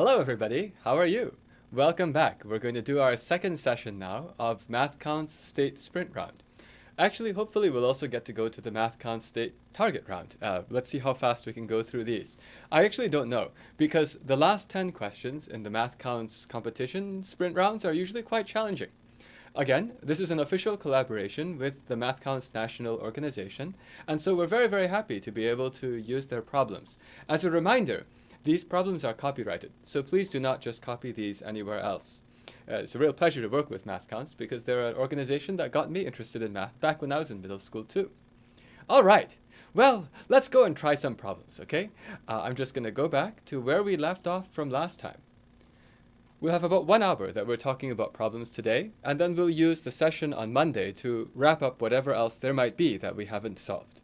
Hello everybody, how are you? Welcome back. We're going to do our second session now of MathCounts State Sprint Round. Actually, hopefully we'll also get to go to the MathCounts State Target Round. Let's see how fast we can go through these. I actually don't know, because the last 10 questions in the MathCounts competition sprint rounds are usually quite challenging. Again, this is an official collaboration with the MathCounts National Organization, and so we're very, very happy to be able to use their problems. As a reminder, these problems are copyrighted, so please do not just copy these anywhere else. It's a real pleasure to work with MathCounts because they're an organization that got me interested in math back when I was in middle school too. All right, well, let's go and try some problems, okay? I'm just going to go back to where we left off from last time. We'll have about 1 hour that we're talking about problems today, and then we'll use the session on Monday to wrap up whatever else there might be that we haven't solved.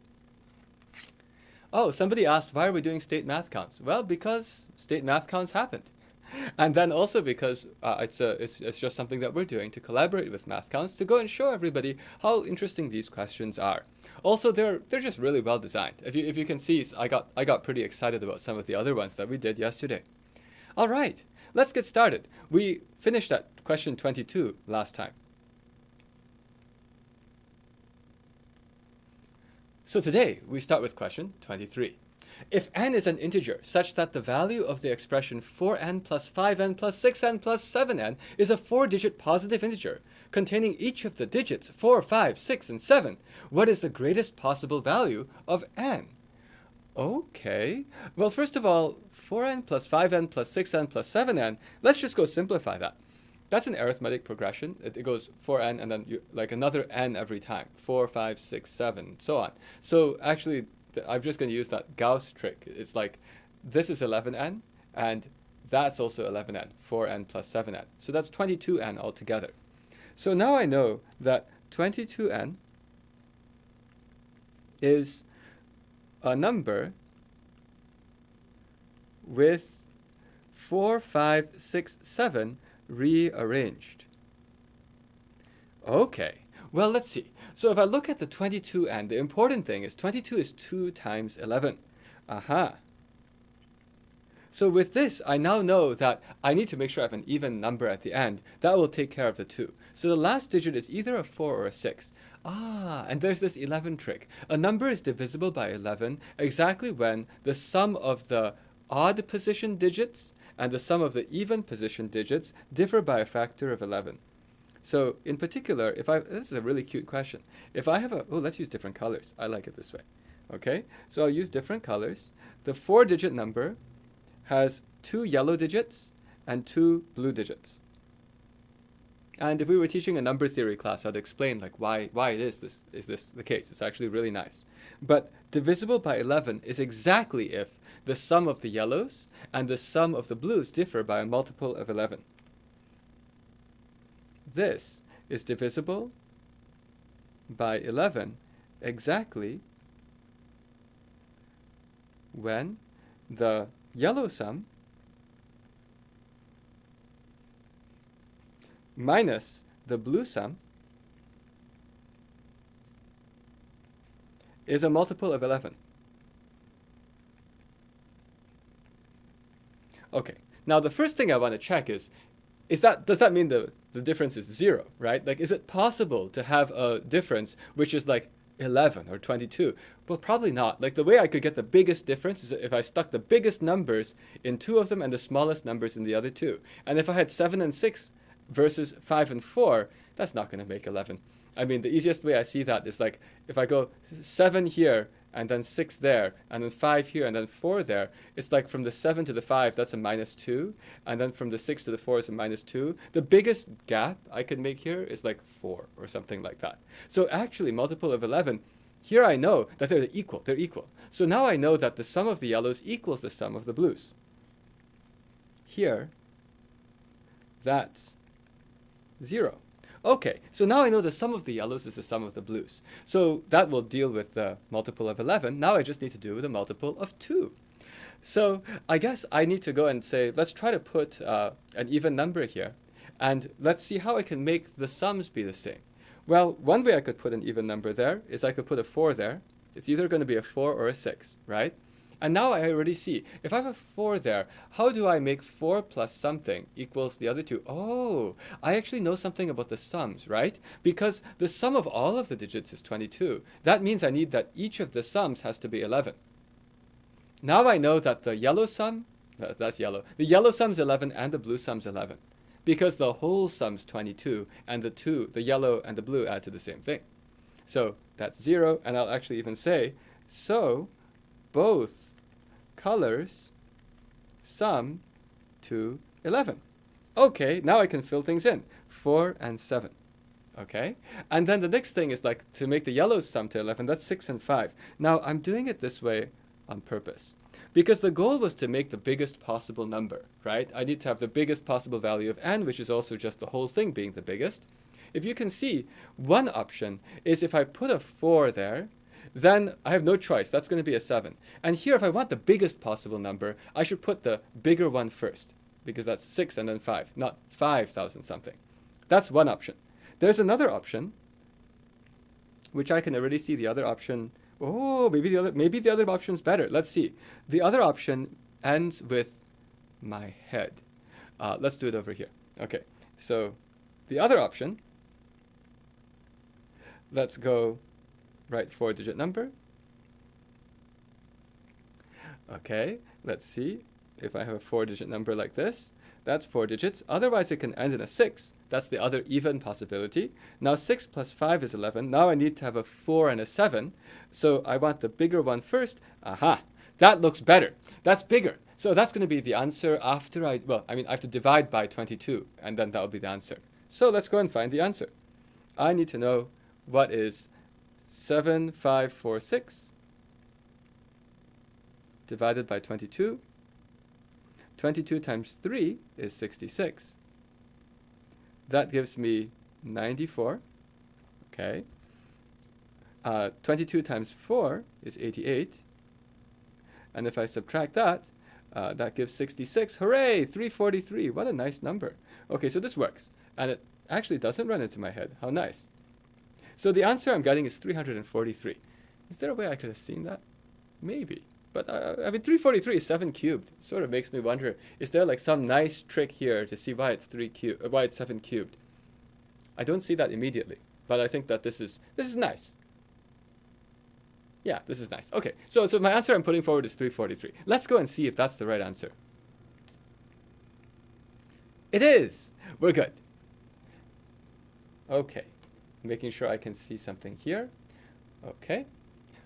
Oh, somebody asked, why are we doing state math counts? Well, because state math counts happened. And then also because it's just something that we're doing to collaborate with MathCounts to go and show everybody how interesting these questions are. Also, they're just really well designed. If you can see, I got pretty excited about some of the other ones that we did yesterday. All right, let's get started. We finished at question 22 last time. So today, we start with question 23. If n is an integer such that the value of the expression 4n plus 5n plus 6n plus 7n is a 4-digit positive integer containing each of the digits 4, 5, 6, and 7, what is the greatest possible value of n? Okay, well, first of all, 4n plus 5n plus 6n plus 7n, let's just go simplify that. That's an arithmetic progression. It goes 4n and then like another n every time. 4, 5, 6, 7, so on. So actually, I'm just going to use that Gauss trick. It's like this is 11n and that's also 11n, 4n plus 7n. So that's 22n altogether. So now I know that 22n is a number with 4, 5, 6, 7 rearranged. Okay, well, let's see. So if I look at the 22n, the important thing is 22 is 2 times 11. Aha. So with this, I now know that I need to make sure I have an even number at the end. That will take care of the 2. So the last digit is either a 4 or a 6. Ah, and there's this 11 trick. A number is divisible by 11 exactly when the sum of the odd position digits and the sum of the even position digits differ by a factor of 11. So in particular, this is a really cute question. If I have let's use different colors. I like it this way. Okay, so I'll use different colors. The 4-digit number has 2 yellow digits and 2 blue digits. And if we were teaching a number theory class, I'd explain like why is this the case. It's actually really nice. But divisible by 11 is exactly if the sum of the yellows and the sum of the blues differ by a multiple of 11. This is divisible by 11 exactly when the yellow sum minus the blue sum is a multiple of 11. Okay, now the first thing I want to check is does that mean the difference is 0, right? Like, is it possible to have a difference which is like 11 or 22? Well, probably not. Like, the way I could get the biggest difference is if I stuck the biggest numbers in 2 of them and the smallest numbers in the other 2. And if I had 7 and 6 versus 5 and 4, that's not going to make 11. I mean, the easiest way I see that is like, if I go 7 here, and then 6 there, and then 5 here, and then 4 there, it's like from the 7 to the 5, that's a -2, and then from the 6 to the 4 is a -2. The biggest gap I could make here is like 4 or something like that. So actually, multiple of 11, here I know that they're equal. So now I know that the sum of the yellows equals the sum of the blues. Here, that's 0. Okay, so now I know the sum of the yellows is the sum of the blues. So that will deal with the multiple of 11. Now I just need to do the multiple of 2. So I guess I need to go and say, let's try to put an even number here. And let's see how I can make the sums be the same. Well, one way I could put an even number there is I could put a 4 there. It's either going to be a 4 or a 6, right? And now I already see, if I have a 4 there, how do I make 4 plus something equals the other two? Oh, I actually know something about the sums, right? Because the sum of all of the digits is 22. That means I need that each of the sums has to be 11. Now I know that the yellow sum, that's yellow, the yellow sum's 11 and the blue sum's 11. Because the whole sum's 22 and the yellow and the blue add to the same thing. So that's 0, and I'll actually even say, so both colors sum to 11. Okay, now I can fill things in. 4 and 7. Okay? And then the next thing is like to make the yellows sum to 11. That's 6 and 5. Now I'm doing it this way on purpose, because the goal was to make the biggest possible number, right? I need to have the biggest possible value of n, which is also just the whole thing being the biggest. If you can see, one option is if I put a 4 there, then I have no choice. That's going to be a 7. And here, if I want the biggest possible number, I should put the bigger one first, because that's 6 and then 5, not 5,000 something. That's one option. There's another option, which I can already see the other option. Oh, maybe the other option's better. Let's see. The other option ends with my head. Let's do it over here. Okay, so the other option, let's go write 4-digit number. Okay, let's see. If I have a 4-digit number like this, that's 4 digits. Otherwise, it can end in a 6. That's the other even possibility. Now 6 plus 5 is 11. Now I need to have a 4 and a 7. So I want the bigger one first. Aha, that looks better. That's bigger. So that's going to be the answer after I have to divide by 22, and then that will be the answer. So let's go and find the answer. I need to know what is 7546 divided by 22. 22 times 3 is 66. That gives me 94. Okay. 22 times 4 is 88. And if I subtract that, that gives 66. Hooray! 343. What a nice number. Okay, so this works. And it actually doesn't run into my head. How nice. So the answer I'm getting is 343. Is there a way I could have seen that? Maybe. But 343 is 7 cubed. Sort of makes me wonder, is there like some nice trick here to see why it's 7 cubed? I don't see that immediately, but I think that this is nice. Yeah, this is nice. Okay, so my answer I'm putting forward is 343. Let's go and see if that's the right answer. It is. We're good. Okay, making sure I can see something here. Okay,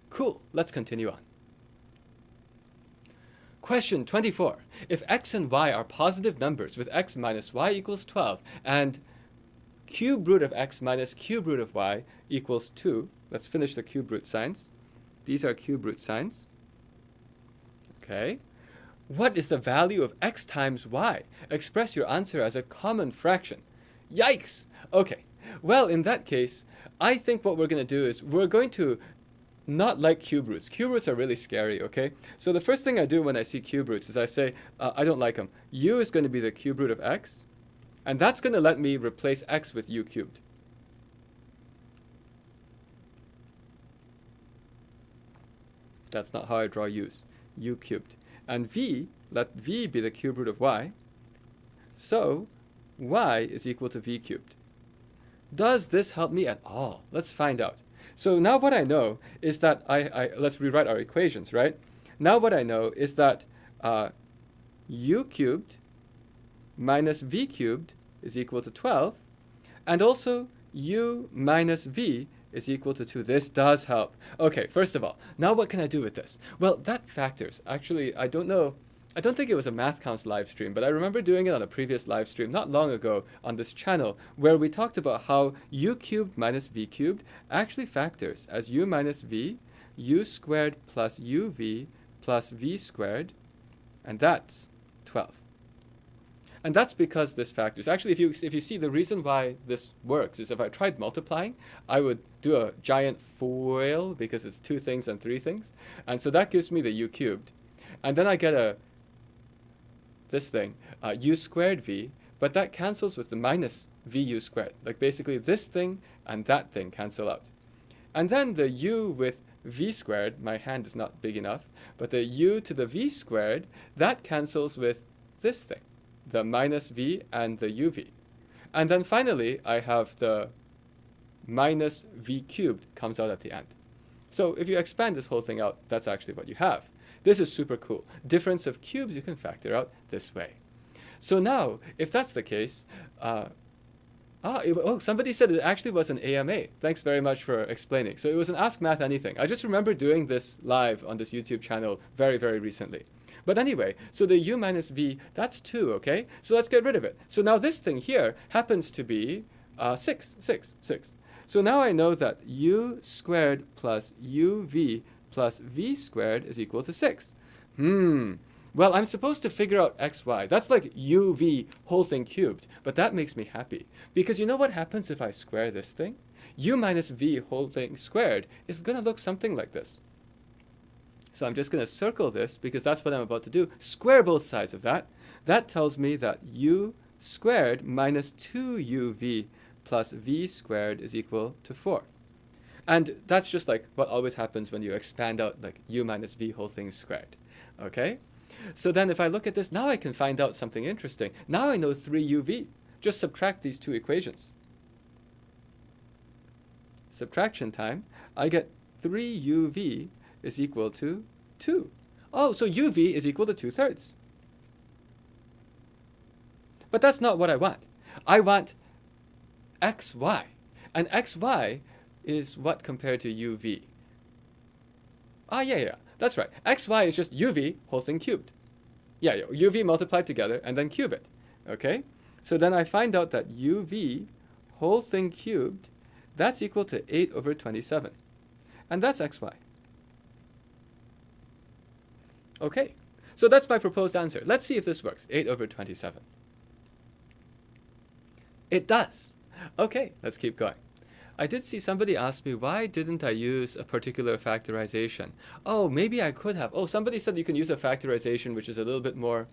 cool. Let's continue on. Question 24. If x and y are positive numbers with x minus y equals 12 and cube root of x minus cube root of y equals 2, let's finish the cube root signs. These are cube root signs. Okay. What is the value of x times y? Express your answer as a common fraction. Yikes! Okay. Well, in that case, I think what we're going to do is we're going to not like cube roots. Cube roots are really scary, okay? So the first thing I do when I see cube roots is I say, I don't like them. U is going to be the cube root of x, and that's going to let me replace x with u cubed. That's not how I draw u's. U cubed. And v, let v be the cube root of y. So y is equal to v cubed. Does this help me at all? Let's find out. So now what I know is that let's rewrite our equations, right? Now what I know is that u cubed minus v cubed is equal to 12, and also u minus v is equal to 2. This does help. Okay, first of all, now what can I do with this? Well, that factors. Actually, I don't know. I don't think it was a MathCounts live stream, but I remember doing it on a previous live stream not long ago on this channel where we talked about how u cubed minus v cubed actually factors as u minus v, u squared plus uv plus v squared, and that's 12. And that's because this factors. Actually, if you see, the reason why this works is if I tried multiplying, I would do a giant FOIL because it's 2 things and 3 things. And so that gives me the u cubed. And then I get this thing, u squared v, but that cancels with the minus vu squared. Like basically this thing and that thing cancel out. And then the u with v squared, my hand is not big enough, but the u to the v squared, that cancels with this thing, the minus v and the uv. And then finally, I have the minus v cubed comes out at the end. So if you expand this whole thing out, that's actually what you have. This is super cool. Difference of cubes you can factor out this way. So now, if that's the case, somebody said it actually was an AMA. Thanks very much for explaining. So it was an Ask Math Anything. I just remember doing this live on this YouTube channel very, very recently. But anyway, so the u minus v, that's 2, okay? So let's get rid of it. So now this thing here happens to be 6. So now I know that u squared plus uv plus v squared is equal to 6. Well, I'm supposed to figure out xy. That's like uv whole thing cubed, but that makes me happy. Because you know what happens if I square this thing? U minus v whole thing squared is going to look something like this. So I'm just going to circle this because that's what I'm about to do. Square both sides of that. That tells me that u squared minus 2uv plus v squared is equal to 4. And that's just like what always happens when you expand out like u minus v whole thing squared. Okay? So then if I look at this, now I can find out something interesting. Now I know 3uv. Just subtract these two equations. Subtraction time. I get 3uv is equal to 2. Oh, so uv is equal to 2/3. But that's not what I want. I want xy. And xy is what compared to uv? Yeah. That's right. xy is just uv whole thing cubed. Yeah, uv multiplied together and then cube it. Okay? So then I find out that uv whole thing cubed, that's equal to 8/27. And that's xy. Okay, so that's my proposed answer. Let's see if this works. 8/27. It does. Okay, let's keep going. I did see somebody ask me, why didn't I use a particular factorization? Oh, maybe I could have. Oh, somebody said you can use a factorization which is a little bit more...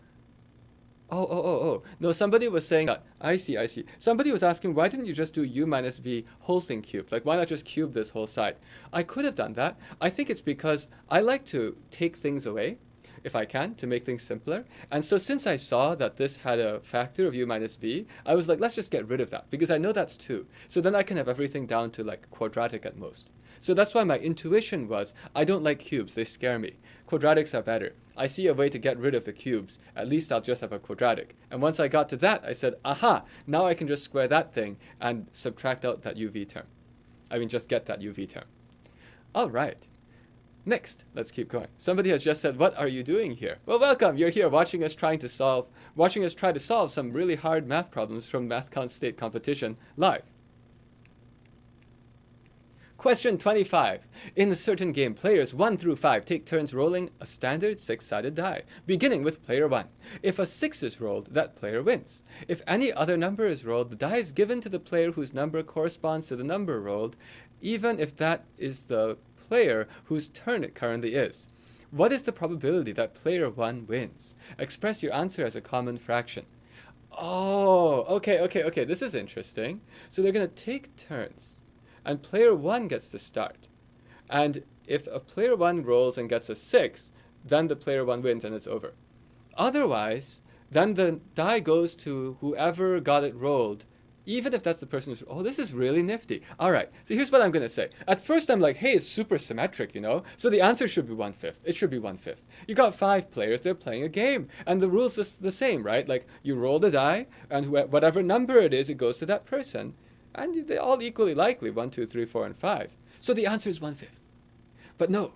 No, somebody was saying that. I see. Somebody was asking, why didn't you just do u minus v whole thing cubed? Like, why not just cube this whole side? I could have done that. I think it's because I like to take things away, if I can, to make things simpler. And so since I saw that this had a factor of u minus v, I was like, let's just get rid of that, because I know that's 2. So then I can have everything down to like quadratic at most. So that's why my intuition was, I don't like cubes, they scare me. Quadratics are better. I see a way to get rid of the cubes. At least I'll just have a quadratic. And once I got to that, I said, aha, now I can just square that thing and subtract out that uv term. I mean, just get that uv term. All right. Next, let's keep going. Somebody has just said, what are you doing here? Well, welcome. You're here watching us try to solve some really hard math problems from MathCounts State Competition live. Question 25. In a certain game, players 1 through 5 take turns rolling a standard 6-sided die, beginning with player 1. If a 6 is rolled, that player wins. If any other number is rolled, the die is given to the player whose number corresponds to the number rolled, even if that is the player whose turn it currently is. What is the probability that player 1 wins? Express your answer as a common fraction. Oh, okay. This is interesting. So they're going to take turns. And player 1 gets to start. And if a player 1 rolls and gets a 6, then the player 1 wins and it's over. Otherwise, then the die goes to whoever got it rolled, even if that's the person who's... Oh, this is really nifty. All right, so here's what I'm going to say. At first, I'm like, hey, it's super symmetric, you know? So the answer should be 1/5. It should be 1/5. You got 5 players, they're playing a game. And the rules is the same, right? Like, you roll the die, and whatever number it is, it goes to that person. And they're all equally likely, 1, 2, 3, 4, and 5. So the answer is 1/5. But no.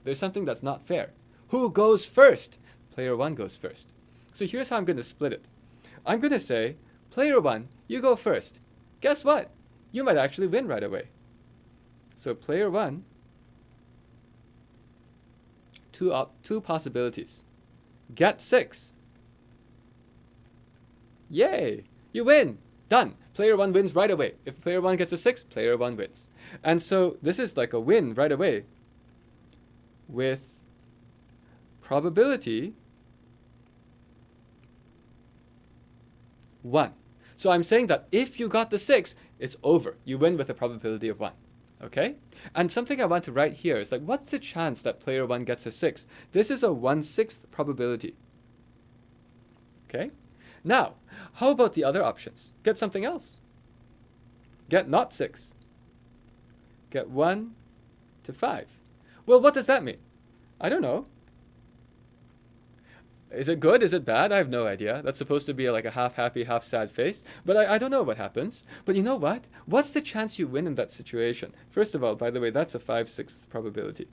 There's something that's not fair. Who goes first? Player 1 goes first. So here's how I'm going to split it. I'm going to say, player 1, you go first. Guess what? You might actually win right away. So player 1, two possibilities. Get 6. Yay! You win! Done. Player 1 wins right away. If player 1 gets a 6, player 1 wins. And so this is like a win right away with probability 1. So I'm saying that if you got the 6, it's over. You win with a probability of 1. Okay? And something I want to write here is like, what's the chance that player 1 gets a 6? This is a 1/6 probability. Okay? Now, how about the other options? Get something else. Get not 6. Get 1 to 5. Well, what does that mean? I don't know. Is it good? Is it bad? I have no idea. That's supposed to be like a half happy, half sad face. But I don't know what happens. But you know what? What's the chance you win in that situation? First of all, by the way, that's a 5/6 probability.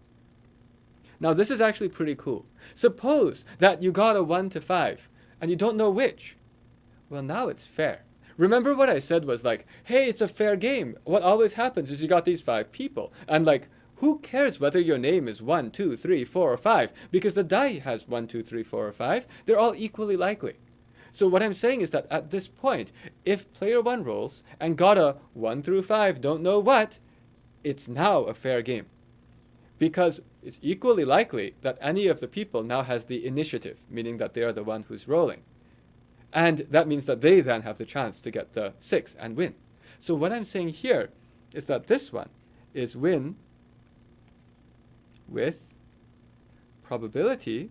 Now, this is actually pretty cool. Suppose that you got a 1 to 5 and you don't know which. Well, now it's fair. Remember what I said was like, hey, it's a fair game. What always happens is you got these 5 people. And like, who cares whether your name is 1, 2, 3, 4, or 5? Because the die has 1, 2, 3, 4, or 5. They're all equally likely. So what I'm saying is that at this point, if player 1 rolls and got a 1 through 5, don't know what, it's now a fair game. Because it's equally likely that any of the people now has the initiative, meaning that they are the one who's rolling. And that means that they then have the chance to get the 6 and win. So what I'm saying here is that this one is win with probability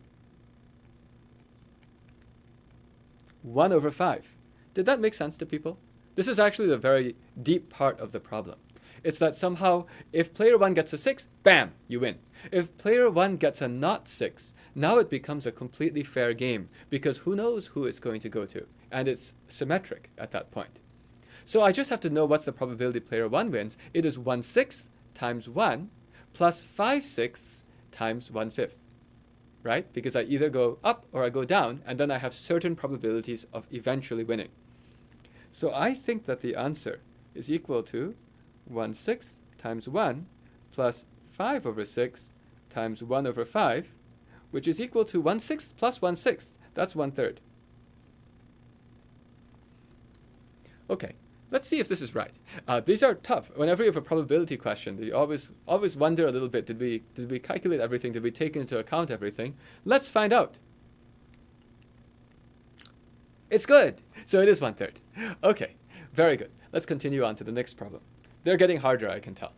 1 over 5. Did that make sense to people? This is actually the very deep part of the problem. It's that somehow if player 1 gets a 6, bam, you win. If player 1 gets a not 6, now it becomes a completely fair game because who knows who it's going to go to. And it's symmetric at that point. So I just have to know what's the probability player 1 wins. It is 1/6 times 1 plus 5/6 times 1/5. Right? Because I either go up or I go down, and then I have certain probabilities of eventually winning. So I think that the answer is equal to 1/6 times 1 plus 5 over 6 times 1 over 5, which is equal to 1/6 plus 1/6. That's 1/3. Okay, let's see if this is right. These are tough. Whenever you have a probability question, you always wonder a little bit, did we calculate everything? Did we take into account everything? Let's find out. It's good. So it is 1/3. Okay, very good. Let's continue on to the next problem. They're getting harder, I can tell.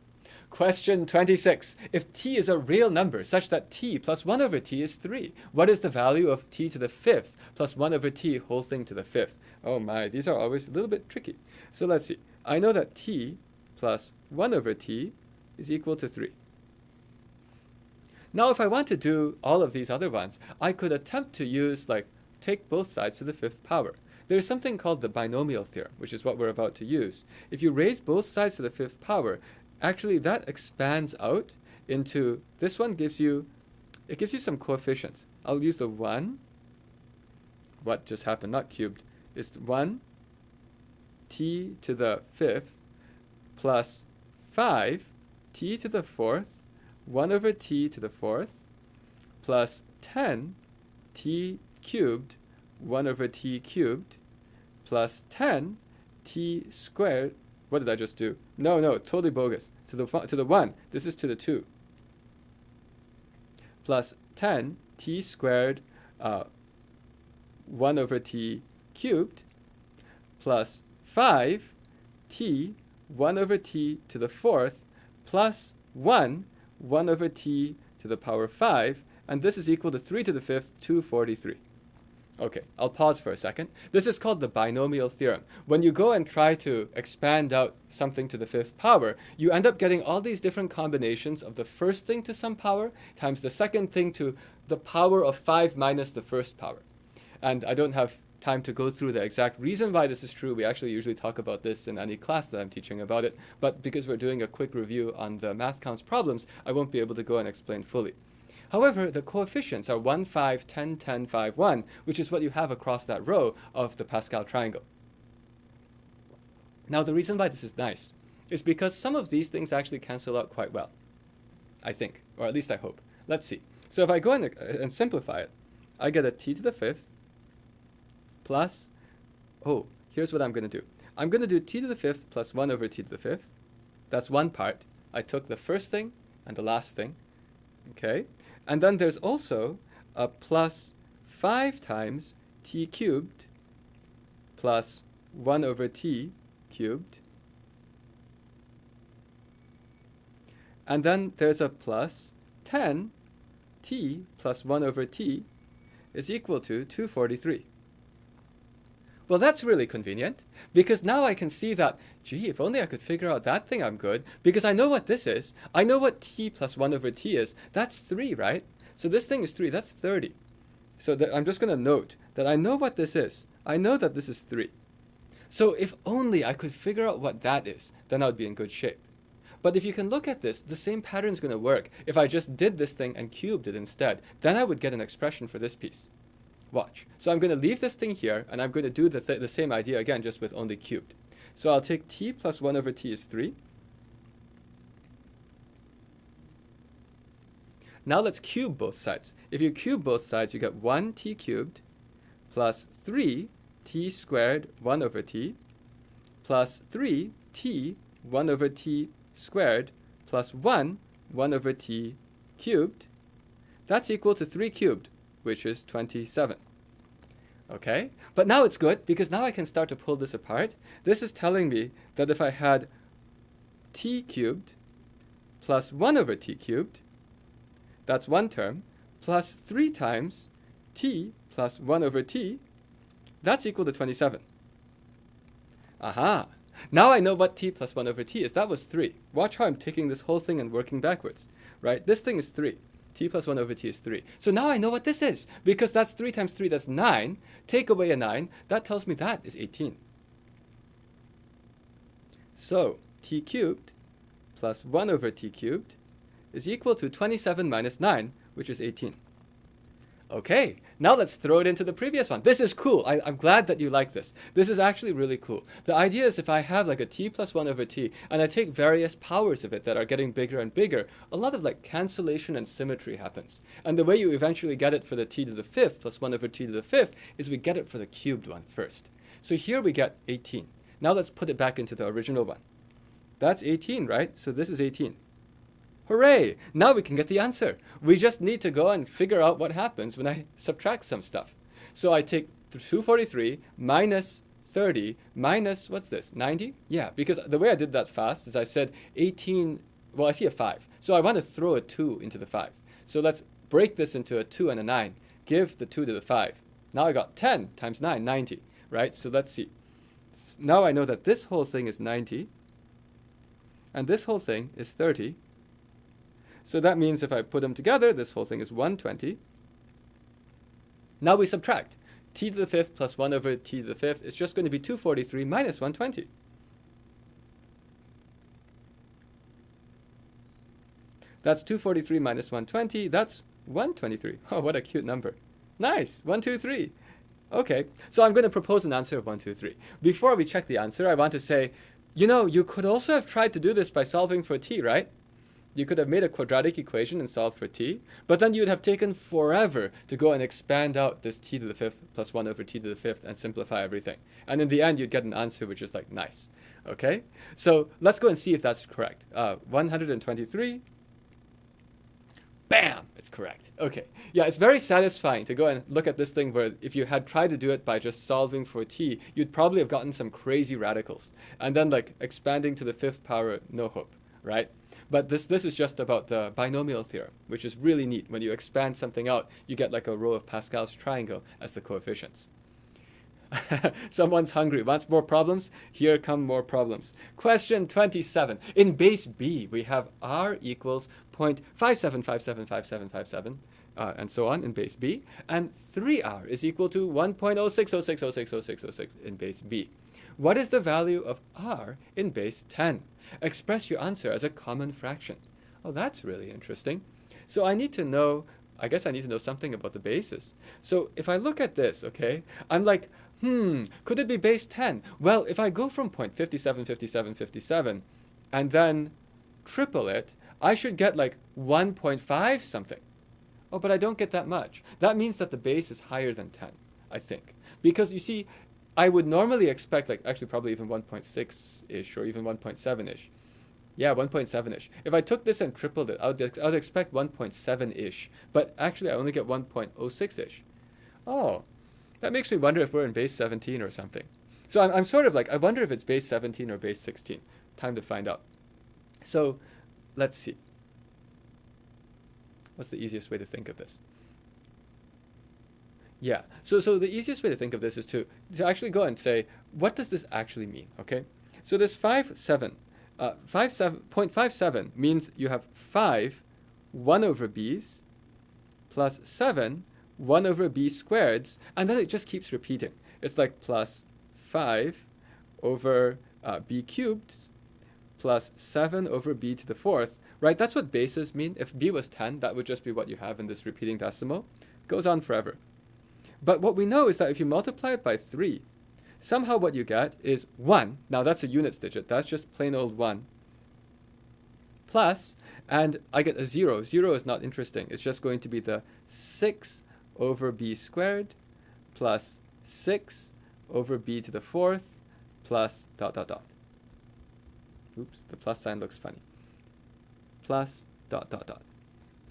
Question 26. If t is a real number such that t plus 1 over t is 3, what is the value of t to the 5th plus 1 over t whole thing to the 5th? Oh my, these are always a little bit tricky. So let's see. I know that t plus 1 over t is equal to 3. Now if I want to do all of these other ones, I could attempt to use, like, take both sides to the 5th power. There's something called the binomial theorem, which is what we're about to use. If you raise both sides to the 5th power, actually that expands out into, this one gives you some coefficients. I'll use the 1, what just happened, not cubed, is 1 t to the 5th plus 5 t to the 4th, 1 over t to the 4th, plus 10 t cubed, 1 over t cubed, plus 10 t squared. What did I just do? No, totally bogus. To the 1. This is to the 2. Plus 10 t squared 1 over t cubed plus 5 t 1 over t to the 4th plus 1 over t to the power 5. And this is equal to 3 to the 5th, 243. Okay, I'll pause for a second. This is called the binomial theorem. When you go and try to expand out something to the 5th power, you end up getting all these different combinations of the first thing to some power times the second thing to the power of 5 minus the first power. And I don't have time to go through the exact reason why this is true. We actually usually talk about this in any class that I'm teaching about it. But because we're doing a quick review on the math counts problems, I won't be able to go and explain fully. However, the coefficients are 1, 5, 10, 10, 5, 1, which is what you have across that row of the Pascal triangle. Now, the reason why this is nice is because some of these things actually cancel out quite well, I think, or at least I hope. Let's see. So if I go and simplify it, I get a t to the 5th plus, here's what I'm going to do. I'm going to do t to the 5th plus 1 over t to the 5th. That's one part. I took the first thing and the last thing. Okay. And then there's also a plus 5 times t cubed plus 1 over t cubed And then there's a plus 10 t plus 1 over t is equal to 243. Well, that's really convenient, because now I can see that, gee, if only I could figure out that thing, I'm good, because I know what this is. I know what t plus 1 over t is. That's 3, right? So this thing is 3. That's 30. So I'm just going to note that I know what this is. I know that this is 3. So if only I could figure out what that is, then I would be in good shape. But if you can look at this, the same pattern is going to work. If I just did this thing and cubed it instead, then I would get an expression for this piece. Watch. So I'm going to leave this thing here, and I'm going to do the same idea again, just with only cubed. So I'll take t plus 1 over t is 3. Now let's cube both sides. If you cube both sides, you get 1t cubed plus 3t squared 1 over t plus 3t 1 over t squared plus 1 over t cubed. That's equal to 3 cubed, which is 27. Okay? But now it's good, because now I can start to pull this apart. This is telling me that if I had t cubed plus 1 over t cubed, that's one term, plus 3 times t plus 1 over t, that's equal to 27. Aha! Now I know what t plus 1 over t is. That was 3. Watch how I'm taking this whole thing and working backwards. Right? This thing is 3. T plus 1 over t is 3. So now I know what this is, because that's 3 times 3, that's 9. Take away a 9, that tells me that is 18. So t cubed plus 1 over t cubed is equal to 27 minus 9, which is 18. Okay, now let's throw it into the previous one. This is cool. I'm glad that you like this. This is actually really cool. The idea is if I have like a t plus 1 over t, and I take various powers of it that are getting bigger and bigger, a lot of like cancellation and symmetry happens. And the way you eventually get it for the t to the 5th plus 1 over t to the 5th is we get it for the cubed one first. So here we get 18. Now let's put it back into the original one. That's 18, right? So this is 18. Hooray! Now we can get the answer. We just need to go and figure out what happens when I subtract some stuff. So I take 243 minus 30 minus, what's this, 90? Yeah, because the way I did that fast is I said 18, well, I see a 5. So I want to throw a 2 into the 5. So let's break this into a 2 and a 9. Give the 2 to the 5. Now I got 10 times 9, 90, right? So let's see. Now I know that this whole thing is 90, and this whole thing is 30. So that means if I put them together, this whole thing is 120. Now we subtract. T to the 5th plus 1 over t to the 5th is just going to be 243 minus 120. That's 243 minus 120. That's 123. Oh, what a cute number. Nice. 1, 2, 3. Okay, so I'm going to propose an answer of 1, 2, 3. Before we check the answer, I want to say, you know, you could also have tried to do this by solving for t, right? You could have made a quadratic equation and solved for t, but then you'd have taken forever to go and expand out this t to the 5th plus 1 over t to the 5th and simplify everything. And in the end, you'd get an answer which is like nice. Okay? So let's go and see if that's correct. 123. Bam! It's correct. Okay. Yeah, it's very satisfying to go and look at this thing where if you had tried to do it by just solving for t, you'd probably have gotten some crazy radicals. And then like expanding to the 5th power, no hope, right? But this is just about the binomial theorem, which is really neat. When you expand something out, you get like a row of Pascal's triangle as the coefficients. Someone's hungry, wants more problems? Here come more problems. Question 27. In base B, we have r equals 0.57575757, and so on in base B, and 3r is equal to 1.0606060606 in base B. What is the value of r in base 10? Express your answer as a common fraction. Oh, that's really interesting. So I need to know, I guess I need to know something about the bases. So if I look at this, okay, I'm like, could it be base 10? Well, if I go from 0.575757 and then triple it, I should get like 1.5 something. Oh, but I don't get that much. That means that the base is higher than 10, I think. Because you see, I would normally expect, like, actually probably even 1.6-ish or even 1.7-ish. Yeah, 1.7-ish. If I took this and tripled it, I would expect 1.7-ish. But actually, I only get 1.06-ish. Oh, that makes me wonder if we're in base 17 or something. So I'm sort of like, I wonder if it's base 17 or base 16. Time to find out. So let's see. What's the easiest way to think of this? Yeah, so the easiest way to think of this is to actually go and say, what does this actually mean, okay? So this 0.57 means you have 5 1 over b's plus 7 1 over b squareds, and then it just keeps repeating. It's like plus 5 over b cubed plus 7 over b to the 4th, right? That's what bases mean. If b was 10, that would just be what you have in this repeating decimal. Goes on forever. But what we know is that if you multiply it by 3, somehow what you get is 1. Now that's a units digit. That's just plain old 1. Plus, and I get a 0. 0 is not interesting. It's just going to be the 6 over b squared plus 6 over b to the 4th plus ... Oops, the plus sign looks funny. Plus ...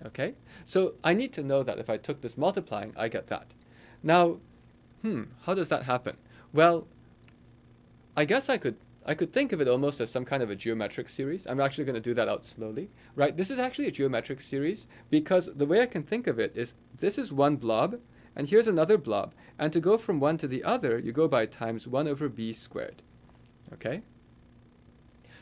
Okay? So I need to know that if I took this multiplying, I get that. Now, how does that happen? Well, I guess I could think of it almost as some kind of a geometric series. I'm actually going to do that out slowly, right? This is actually a geometric series because the way I can think of it is this is one blob, and here's another blob. And to go from one to the other, you go by times 1 over b squared, okay?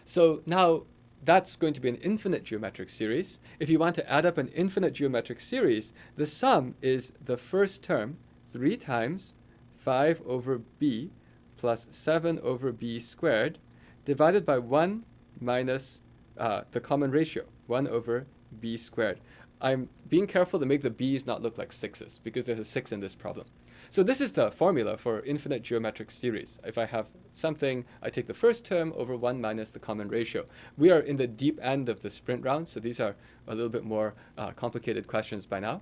So now that's going to be an infinite geometric series. If you want to add up an infinite geometric series, the sum is the first term, 3 times 5 over b plus 7 over b squared divided by 1 minus the common ratio, 1 over b squared. I'm being careful to make the b's not look like 6's because there's a 6 in this problem. So this is the formula for infinite geometric series. If I have something, I take the first term over 1 minus the common ratio. We are in the deep end of the sprint round, so these are a little bit more complicated questions by now.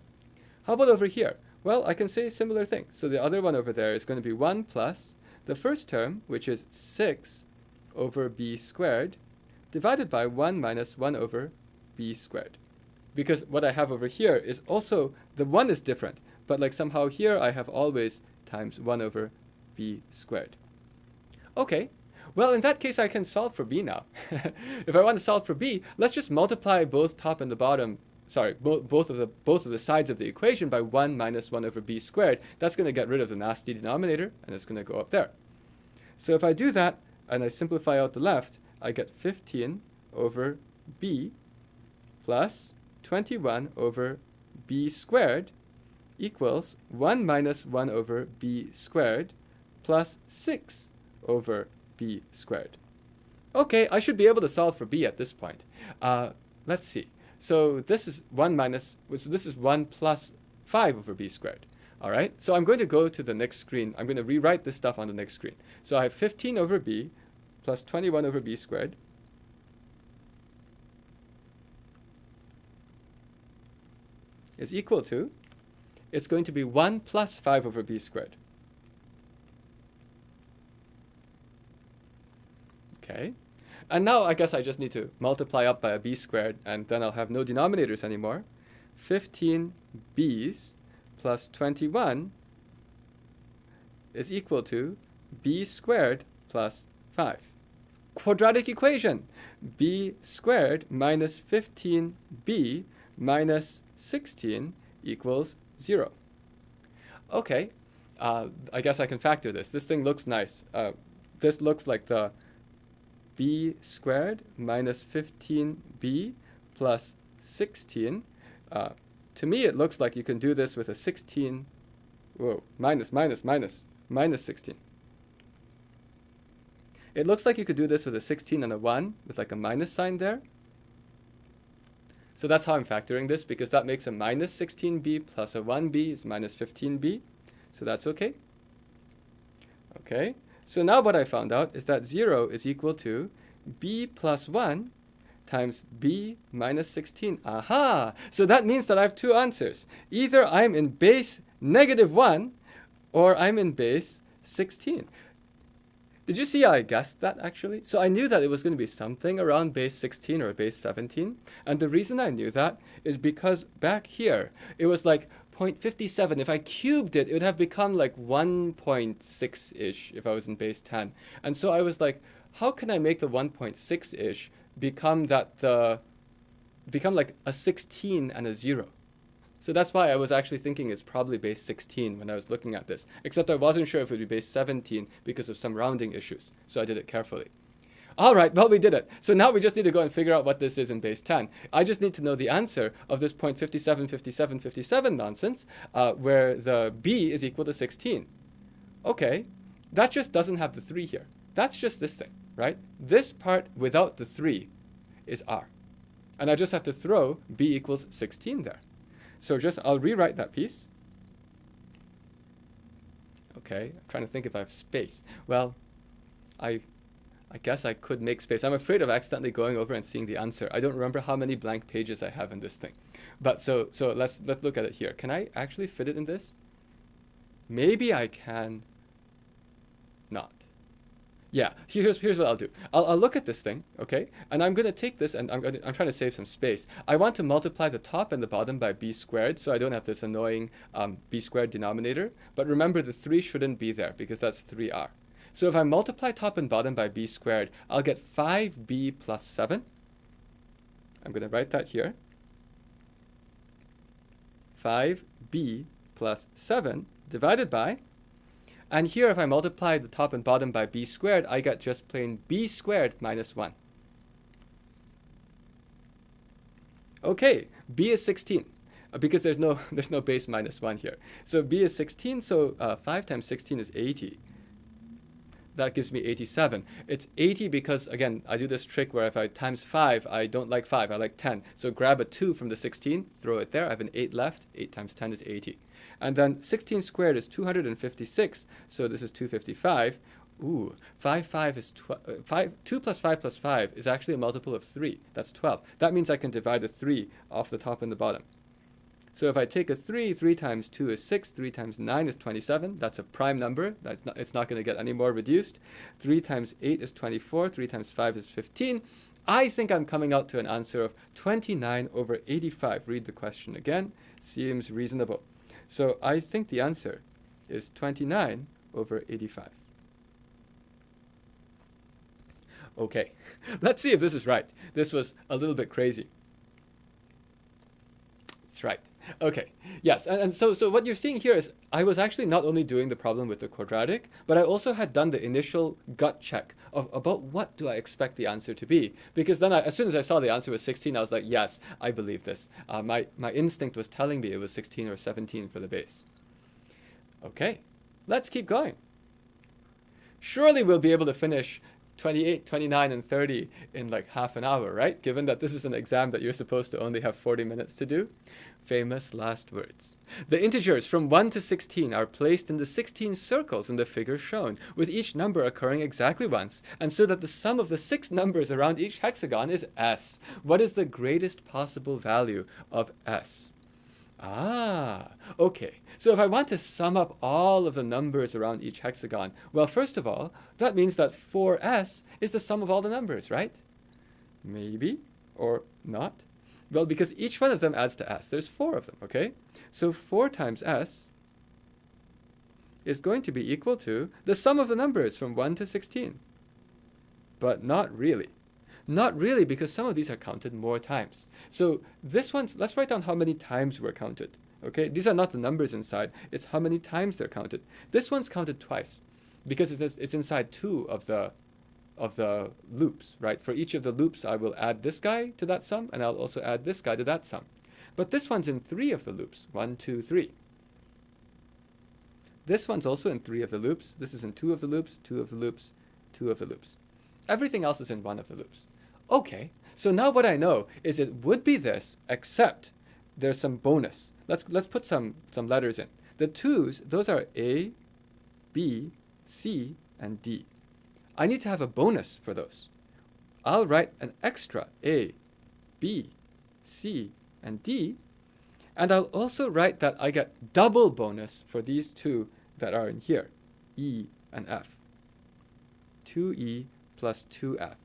How about over here? Well, I can say a similar thing. So the other one over there is going to be 1 plus the first term, which is 6 over b squared, divided by 1 minus 1 over b squared. Because what I have over here is also, the 1 is different, but like somehow here I have always times 1 over b squared. Okay, well in that case I can solve for b now. If I want to solve for b, let's just multiply both top and the bottom, both of the sides of the equation by 1 minus 1 over b squared. That's going to get rid of the nasty denominator, and it's going to go up there. So if I do that, and I simplify out the left, I get 15 over b plus 21 over b squared equals 1 minus 1 over b squared plus 6 over b squared. Okay, I should be able to solve for b at this point. Let's see. So this is 1 plus 5 over b squared. All right, so I'm going to go to the next screen. I'm going to rewrite this stuff on the next screen. So I have 15 over b plus 21 over b squared is equal to, it's going to be 1 plus 5 over b squared. Okay. And now I guess I just need to multiply up by a b squared, and then I'll have no denominators anymore. 15 b's plus 21 is equal to b squared plus 5. Quadratic equation. B squared minus 15b minus 16 equals 0. Okay, I guess I can factor this. This thing looks nice. This looks like the b squared minus 15b plus 16. To me, it looks like you can do this with a 16. Whoa, minus 16. It looks like you could do this with a 16 and a 1 with like a minus sign there. So that's how I'm factoring this, because that makes a minus 16b plus a 1b is minus 15b. So that's okay. Okay, so now what I found out is that 0 is equal to b plus 1 times b minus 16. Aha! So that means that I have two answers. Either I'm in base -1 or I'm in base 16. Did you see how I guessed that actually? So I knew that it was going to be something around base 16 or base 17. And the reason I knew that is because back here, it was like 0.57. If I cubed it, it would have become like 1.6-ish if I was in base 10. And so I was like, how can I make the 1.6-ish become like a 16 and a 0? So that's why I was actually thinking it's probably base 16 when I was looking at this, except I wasn't sure if it would be base 17 because of some rounding issues. So I did it carefully. All right, well, we did it. So now we just need to go and figure out what this is in base 10. I just need to know the answer of this point 57, 57, 57 nonsense, where the b is equal to 16. Okay, that just doesn't have the 3 here. That's just this thing, right? This part without the 3 is r. And I just have to throw b equals 16 there. So I'll rewrite that piece. Okay, I'm trying to think if I have space. Well, I guess I could make space. I'm afraid of accidentally going over and seeing the answer. I don't remember how many blank pages I have in this thing. But so let's look at it here. Can I actually fit it in this? Maybe I can not. Yeah, here's what I'll do. I'll look at this thing, okay? And I'm going to take this, and I'm trying to save some space. I want to multiply the top and the bottom by b squared, so I don't have this annoying b squared denominator. But remember, the 3 shouldn't be there, because that's 3r. So if I multiply top and bottom by b squared, I'll get 5b plus 7. I'm going to write that here. 5b plus 7 divided by... And here, if I multiply the top and bottom by b squared, I get just plain b squared minus 1. Okay, b is 16, because there's no base minus 1 here. So b is 16, so 5 times 16 is 80. That gives me 87. It's 80 because, again, I do this trick where if I times 5, I don't like 5, I like 10. So grab a 2 from the 16, throw it there. I have an 8 left. 8 times 10 is 80. And then 16 squared is 256, so this is 255. Ooh, 5 is 2 plus 5 plus 5 is actually a multiple of 3. That's 12. That means I can divide the 3 off the top and the bottom. So if I take a 3, 3 times 2 is 6, 3 times 9 is 27. That's a prime number. It's not going to get any more reduced. 3 times 8 is 24. 3 times 5 is 15. I think I'm coming out to an answer of 29 over 85. Read the question again. Seems reasonable. So I think the answer is 29 over 85. Okay, let's see if this is right. This was a little bit crazy. It's right. Okay, yes, and so what you're seeing here is I was actually not only doing the problem with the quadratic, but I also had done the initial gut check of about what do I expect the answer to be. Because then as soon as I saw the answer was 16, I was like, yes, I believe this. My instinct was telling me it was 16 or 17 for the base. Okay, let's keep going. Surely we'll be able to finish 28, 29, and 30 in like half an hour, right? Given that this is an exam that you're supposed to only have 40 minutes to do. Famous last words. The integers from 1 to 16 are placed in the 16 circles in the figure shown, with each number occurring exactly once, and so that the sum of the 6 numbers around each hexagon is s. What is the greatest possible value of s? Ah, okay. So if I want to sum up all of the numbers around each hexagon, well, first of all, that means that 4s is the sum of all the numbers, right? Maybe, or not. Well, because each one of them adds to s. There's 4 of them, okay? So 4 times s is going to be equal to the sum of the numbers from 1 to 16. But not really. Not really, because some of these are counted more times. So this one, let's write down how many times were counted. Okay, these are not the numbers inside, it's how many times they're counted. This one's counted twice, because it's inside 2 of the loops, right? For each of the loops, I will add this guy to that sum, and I'll also add this guy to that sum. But this one's in 3 of the loops, 1, 2, 3. This one's also in 3 of the loops. This is in 2 of the loops, 2 of the loops, 2 of the loops. Everything else is in 1 of the loops. Okay, so now what I know is it would be this, except there's some bonus. Let's put some letters in. The 2's, those are A, B, C, and D. I need to have a bonus for those. I'll write an extra A, B, C, and D, and I'll also write that I get double bonus for these 2 that are in here, E and F. 2E plus 2F.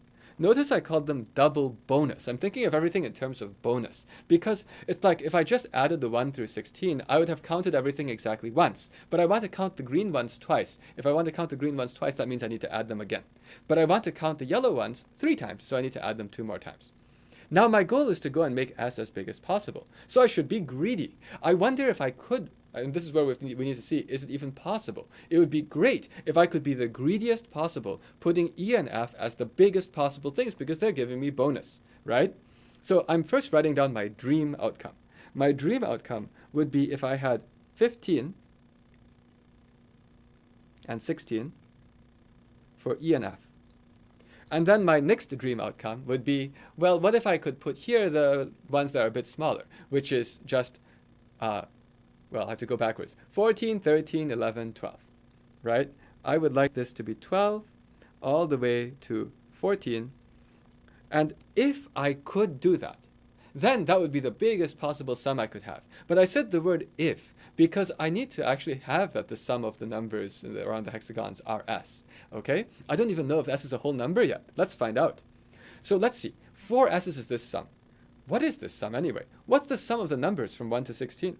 Notice I called them double bonus. I'm thinking of everything in terms of bonus, because it's like if I just added the 1 through 16, I would have counted everything exactly once. But I want to count the green ones twice. If I want to count the green ones twice, that means I need to add them again. But I want to count the yellow ones 3 times, so I need to add them 2 more times. Now my goal is to go and make S as big as possible. So I should be greedy. I wonder if I could, and this is where we need to see, is it even possible? It would be great if I could be the greediest possible, putting E and F as the biggest possible things because they're giving me bonus, right? So I'm first writing down my dream outcome. My dream outcome would be if I had 15 and 16 for E and F. And then my next dream outcome would be, well, what if I could put here the ones that are a bit smaller, which is just, well, I have to go backwards. 14, 13, 11, 12, right? I would like this to be 12 all the way to 14. And if I could do that, then that would be the biggest possible sum I could have. But I said the word if because I need to actually have that the sum of the numbers around the hexagons are S, okay? I don't even know if S is a whole number yet. Let's find out. So let's see. 4 S's is this sum. What is this sum anyway? What's the sum of the numbers from 1 to 16?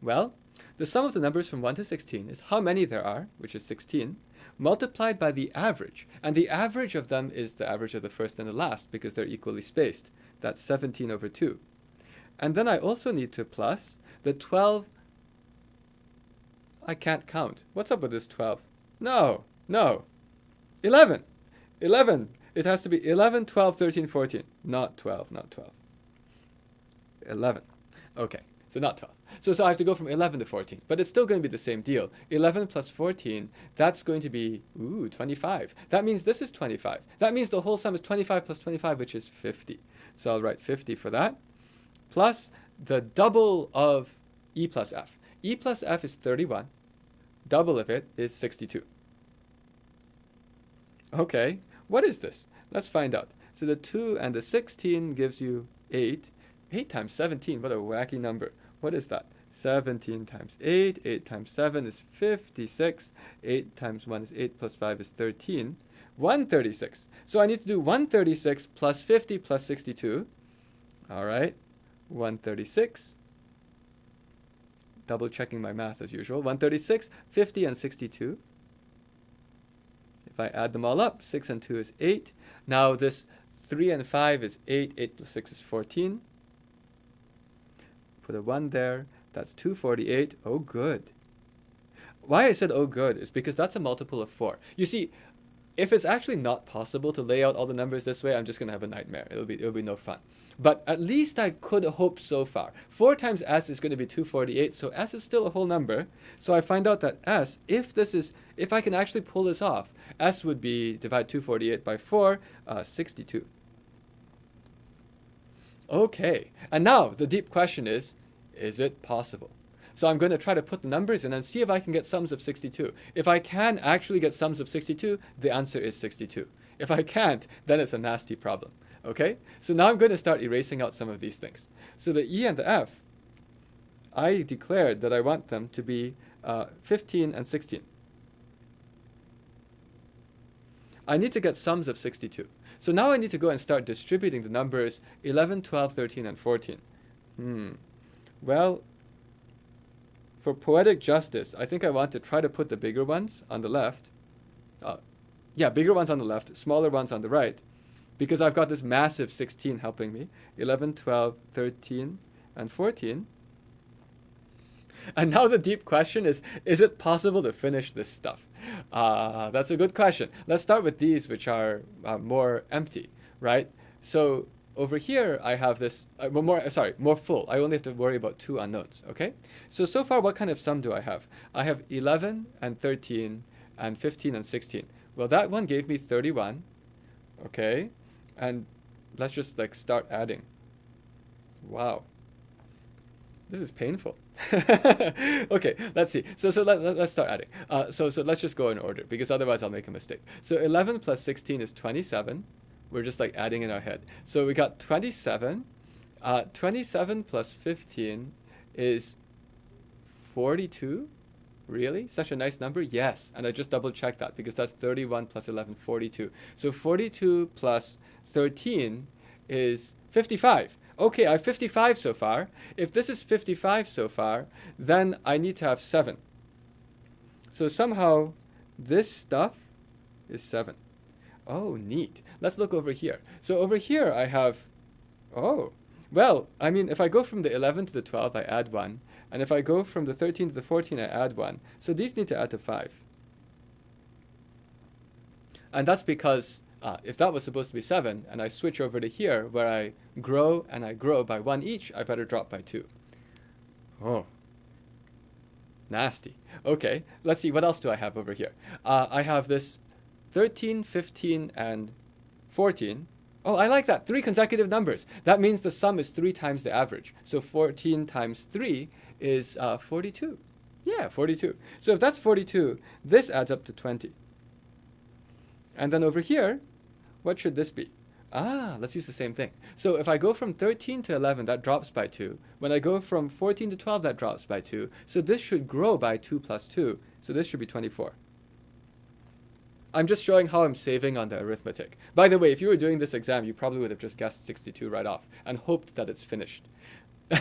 Well, the sum of the numbers from 1 to 16 is how many there are, which is 16, multiplied by the average. And the average of them is the average of the first and the last because they're equally spaced. That's 17 over 2. And then I also need to plus the 12. I can't count. What's up with this 12? No. 11. It has to be 11, 12, 13, 14. Not 12. 11. Okay, so not 12. So I have to go from 11 to 14. But it's still going to be the same deal. 11 plus 14, that's going to be, 25. That means this is 25. That means the whole sum is 25 plus 25, which is 50. So I'll write 50 for that. Plus the double of E plus F. E plus F is 31. Double of it is 62. Okay, what is this? Let's find out. So the 2 and the 16 gives you 8. 8 times 17, what a wacky number. What is that? 17 times 8. 8 times 7 is 56. 8 times 1 is 8 plus 5 is 13. 136. So I need to do 136 plus 50 plus 62. All right. 136, double checking my math as usual, 136, 50, and 62. If I add them all up, 6 and 2 is 8. Now this 3 and 5 is 8, 8 plus 6 is 14. Put a 1 there, that's 248, oh good. Why I said oh good is because that's a multiple of 4. You see, if it's actually not possible to lay out all the numbers this way, I'm just going to have a nightmare. It'll be no fun. But at least I could hope so far. 4 times S is going to be 248, so S is still a whole number. So I find out that S, if I can actually pull this off, S would be divide 248 by 4, 62. Okay, and now the deep question is it possible? So I'm going to try to put the numbers in and see if I can get sums of 62. If I can actually get sums of 62, the answer is 62. If I can't, then it's a nasty problem. Okay? So now I'm going to start erasing out some of these things. So the E and the F, I declared that I want them to be 15 and 16. I need to get sums of 62. So now I need to go and start distributing the numbers 11, 12, 13, and 14. Well, for poetic justice, I think I want to try to put the bigger ones on the left. Bigger ones on the left, smaller ones on the right, because I've got this massive 16 helping me. 11, 12, 13, and 14. And now the deep question is it possible to finish this stuff? That's a good question. Let's start with these, which are more empty, right? So over here, I have this, more full. I only have to worry about 2 unknowns, okay? So far, what kind of sum do I have? I have 11 and 13 and 15 and 16. Well, that one gave me 31, okay? And let's just start adding. Wow. This is painful. Okay, let's see. So let's start adding. So let's just go in order because otherwise I'll make a mistake. So 11 plus 16 is 27. We're just adding in our head. So we got 27. 27 plus 15 is 42. Really? Such a nice number? Yes. And I just double checked that because that's 31 plus 11, 42. So 42 plus 13 is 55. Okay, I have 55 so far. If this is 55 so far, then I need to have 7. So somehow this stuff is 7. Oh, neat. Let's look over here. So over here I have, oh, well, I mean, if I go from the 11 to the 12, I add 1. And if I go from the 13 to the 14, I add 1. So these need to add to 5. And that's because if that was supposed to be 7, and I switch over to here, where I grow and I grow by 1 each, I better drop by 2. Oh, nasty. Okay, let's see, what else do I have over here? I have this 13, 15, and 14. Oh, I like that. 3 consecutive numbers. That means the sum is 3 times the average. So 14 times 3 is 42. Yeah, 42. So if that's 42, this adds up to 20. And then over here, what should this be? Let's use the same thing. So if I go from 13 to 11, that drops by 2. When I go from 14 to 12, that drops by 2. So this should grow by 2 plus 2. So this should be 24. I'm just showing how I'm saving on the arithmetic. By the way, if you were doing this exam, you probably would have just guessed 62 right off and hoped that it's finished.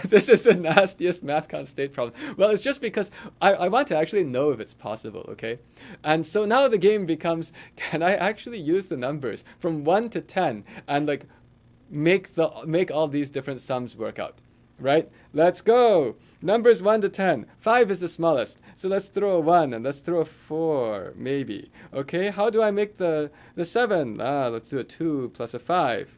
This is the nastiest MathCounts state problem. Well, it's just because I want to actually know if it's possible, okay? And so now the game becomes, can I actually use the numbers from 1 to 10 and like make all these different sums work out, right? Let's go. Numbers 1 to 10. 5 is the smallest. So let's throw a 1 and let's throw a 4, maybe. Okay, how do I make the 7? Let's do a 2 plus a 5.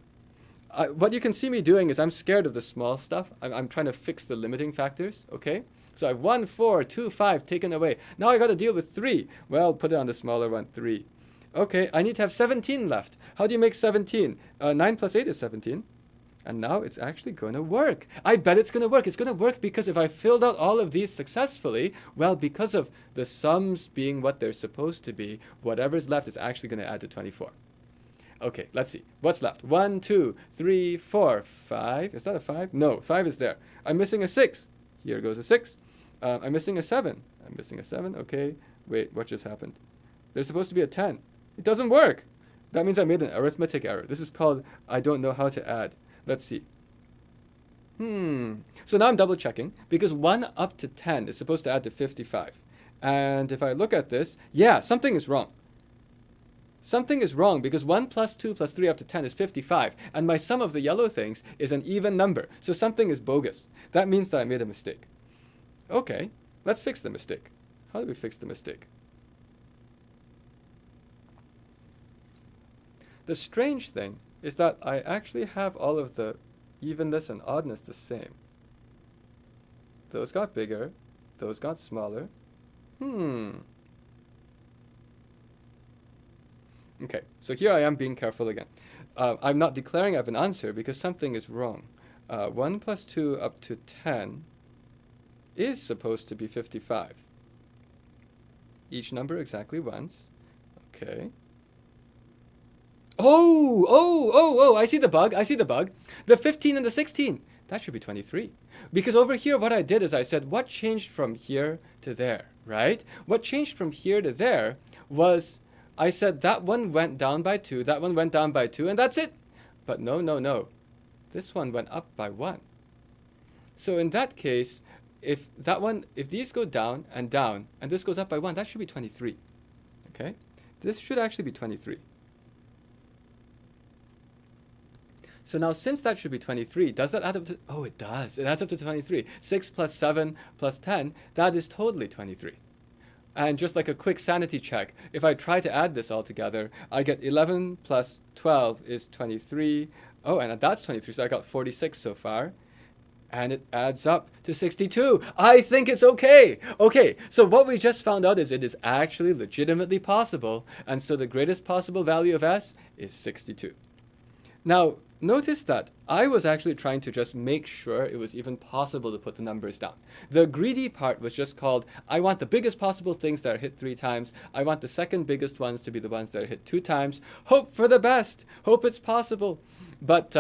What you can see me doing is I'm scared of the small stuff. I'm trying to fix the limiting factors, okay? So I have 1, 4, 2, 5 taken away. Now I got to deal with 3. Well, put it on the smaller one, 3. Okay, I need to have 17 left. How do you make 17? 9 plus 8 is 17. And now it's actually going to work. I bet it's going to work. It's going to work because if I filled out all of these successfully, well, because of the sums being what they're supposed to be, whatever's left is actually going to add to 24. Okay, let's see. What's left? 1, 2, 3, 4, 5. Is that a 5? No, 5 is there. I'm missing a 6. Here goes a 6. I'm missing a 7. I'm missing a 7. Okay, wait, what just happened? There's supposed to be a 10. It doesn't work. That means I made an arithmetic error. This is called I don't know how to add. Let's see. So now I'm double checking because 1 up to 10 is supposed to add to 55. And if I look at this, yeah, something is wrong. Something is wrong because 1 plus 2 plus 3 up to 10 is 55. And my sum of the yellow things is an even number. So something is bogus. That means that I made a mistake. Okay, let's fix the mistake. How do we fix the mistake? The strange thing is that I actually have all of the evenness and oddness the same. Those got bigger. Those got smaller. Okay, so here I am being careful again. I'm not declaring I have an answer because something is wrong. 1 plus 2 up to 10 is supposed to be 55. Each number exactly once. Okay. Oh, I see the bug. I see the bug. The 15 and the 16. That should be 23. Because over here, what I did is I said, what changed from here to there, right? What changed from here to there was I said that one went down by 2, that one went down by 2, and that's it. But no. This one went up by 1. So in that case, if these go down, and this goes up by 1, that should be 23. Okay? This should actually be 23. So now since that should be 23, does that add up to, oh, it does. It adds up to 23. 6 plus 7 plus 10, that is totally 23. And just like a quick sanity check, if I try to add this all together, I get 11 plus 12 is 23. Oh, and that's 23, so I got 46 so far. And it adds up to 62. I think it's okay. Okay, so what we just found out is it is actually legitimately possible. And so the greatest possible value of S is 62. Now, notice that I was actually trying to just make sure it was even possible to put the numbers down. The greedy part was just called, I want the biggest possible things that are hit 3 times. I want the second biggest ones to be the ones that are hit 2 times. Hope for the best. Hope it's possible. But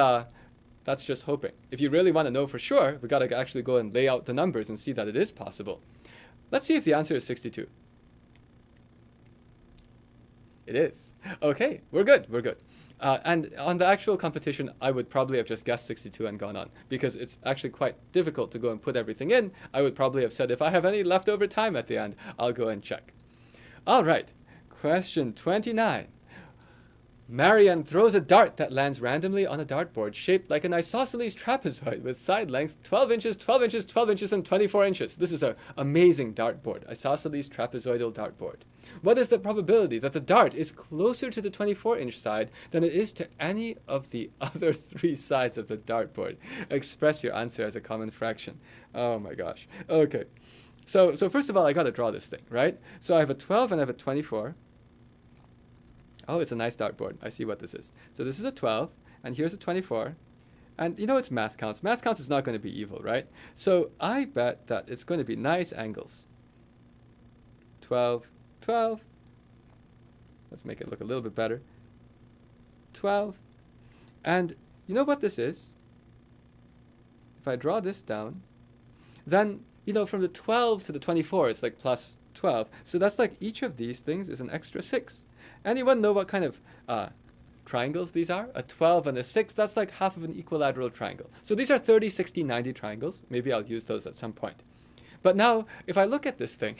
that's just hoping. If you really want to know for sure, we got to actually go and lay out the numbers and see that it is possible. Let's see if the answer is 62. It is. Okay, we're good. And on the actual competition, I would probably have just guessed 62 and gone on because it's actually quite difficult to go and put everything in. I would probably have said if I have any leftover time at the end, I'll go and check. All right, question 29. Marianne throws a dart that lands randomly on a dartboard shaped like an isosceles trapezoid with side lengths 12 inches, 12 inches, 12 inches, and 24 inches. This is an amazing dartboard, isosceles trapezoidal dartboard. What is the probability that the dart is closer to the 24-inch side than it is to any of the other three sides of the dartboard? Express your answer as a common fraction. Oh my gosh. Okay. So first of all, I got to draw this thing, right? So I have a 12 and I have a 24. Oh, it's a nice dartboard. I see what this is. So this is a 12, and here's a 24. And you know it's math counts. Math counts is not going to be evil, right? So I bet that it's going to be nice angles. 12, 12. Let's make it look a little bit better. 12. And you know what this is? If I draw this down, then, you know, from the 12 to the 24, it's like plus 12. So that's like each of these things is an extra 6. Anyone know what kind of triangles these are? A 12 and a 6, that's like half of an equilateral triangle. So these are 30, 60, 90 triangles. Maybe I'll use those at some point. But now, if I look at this thing,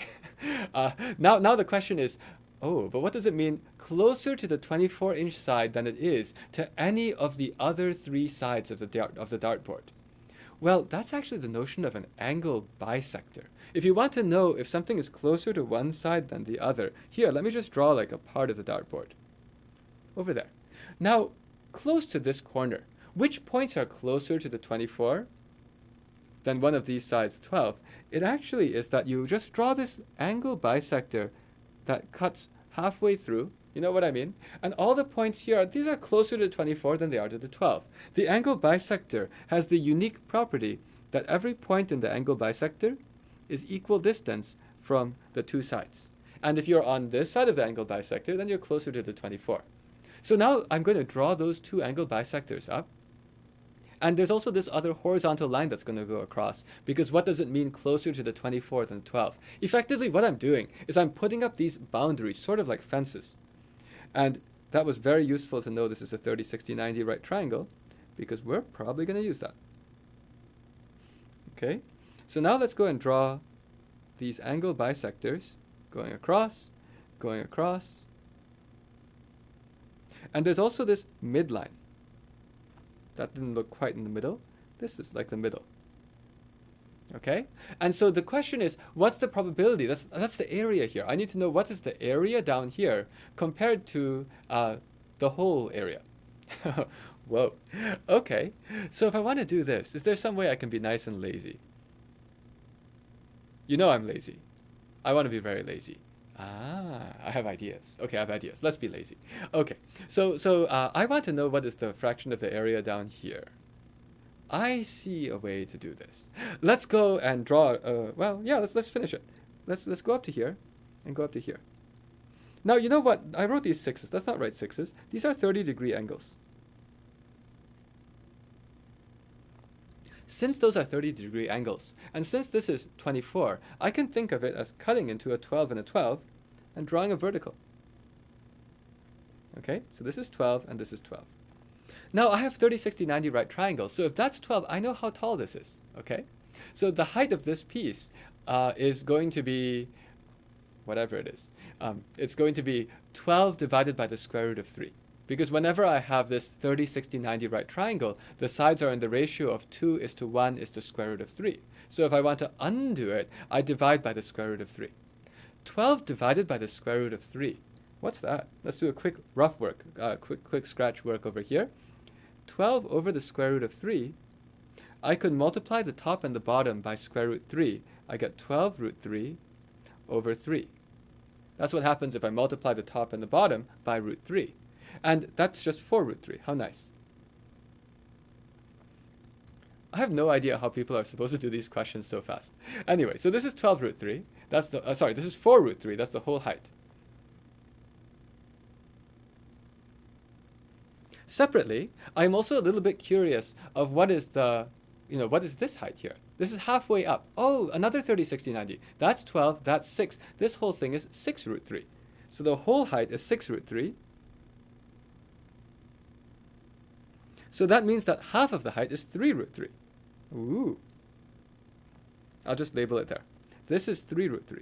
now the question is, oh, but what does it mean closer to the 24-inch side than it is to any of the other three sides of the dartboard? Well, that's actually the notion of an angle bisector. If you want to know if something is closer to one side than the other, here, let me just draw like a part of the dartboard. Over there. Now, close to this corner, which points are closer to the 24 than one of these sides, 12? It actually is that you just draw this angle bisector that cuts halfway through. You know what I mean? And all the points here, these are closer to 24 than they are to the 12. The angle bisector has the unique property that every point in the angle bisector is equal distance from the two sides. And if you're on this side of the angle bisector, then you're closer to the 24. So now I'm going to draw those two angle bisectors up. And there's also this other horizontal line that's going to go across, because what does it mean closer to the 24 than 12? Effectively, what I'm doing is I'm putting up these boundaries, sort of like fences. And that was very useful to know this is a 30, 60, 90 right triangle, because we're probably going to use that. Okay, so now let's go and draw these angle bisectors going across, going across. And there's also this midline. That didn't look quite in the middle. This is like the middle. Okay? And so the question is, what's the probability? That's the area here. I need to know what is the area down here compared to the whole area. Whoa. Okay. So if I want to do this, is there some way I can be nice and lazy? You know I'm lazy. I want to be very lazy. I have ideas. Okay, I have ideas. Let's be lazy. Okay. So I want to know what is the fraction of the area down here. I see a way to do this. Let's go and draw. Well, yeah. Let's finish it. Let's go up to here, and go up to here. Now you know what? I wrote these sixes. Let's not write sixes. These are 30-degree angles. Since those are 30-degree angles, and since this is 24, I can think of it as cutting into a 12 and a 12, and drawing a vertical. Okay, so this is 12 and this is 12. Now I have 30, 60, 90 right triangles, so if that's 12, I know how tall this is, okay? So the height of this piece is going to be, whatever it is, it's going to be 12 divided by the square root of 3. Because whenever I have this 30, 60, 90 right triangle, the sides are in the ratio of 2:1 is to square root of 3. So if I want to undo it, I divide by the square root of 3. 12 divided by the square root of 3. What's that? Let's do a quick rough work, quick scratch work over here. 12 over the square root of 3. I could multiply the top and the bottom by square root 3. I get 12 root 3 over 3. That's what happens if I multiply the top and the bottom by root 3. And that's just 4 root 3. How nice. I have no idea how people are supposed to do these questions so fast. Anyway, so this is 12 root 3. That's the, this is 4 root 3. That's the whole height. Separately, I'm also a little bit curious of what is the, what is this height here? This is halfway up. Oh, another 30, 60, 90. That's 12, that's 6. This whole thing is 6 root 3. So the whole height is 6 root 3. So that means that half of the height is 3 root 3. Ooh. I'll just label it there. This is 3 root 3.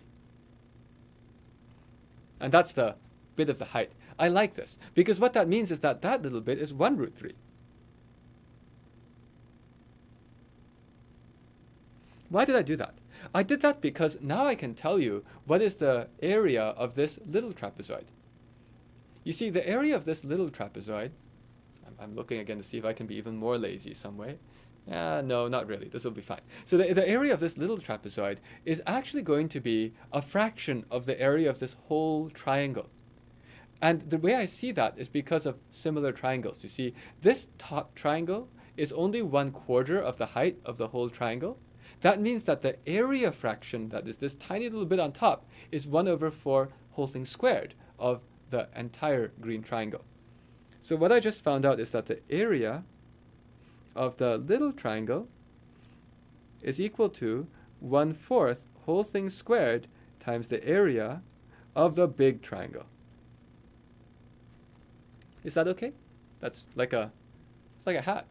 And that's the bit of the height. I like this, because what that means is that that little bit is 1 root 3. Why did I do that? I did that because now I can tell you what is the area of this little trapezoid. You see, the area of this little trapezoid, I'm looking again to see if I can be even more lazy some way. No, not really. This will be fine. So the area of this little trapezoid is actually going to be a fraction of the area of this whole triangle. And the way I see that is because of similar triangles. You see, this top triangle is only 1/4 of the height of the whole triangle. That means that the area fraction, that is this tiny little bit on top, is 1/4 whole thing squared of the entire green triangle. So what I just found out is that the area of the little triangle is equal to 1/4 whole thing squared times the area of the big triangle. Is that okay? That's like it's like a hat.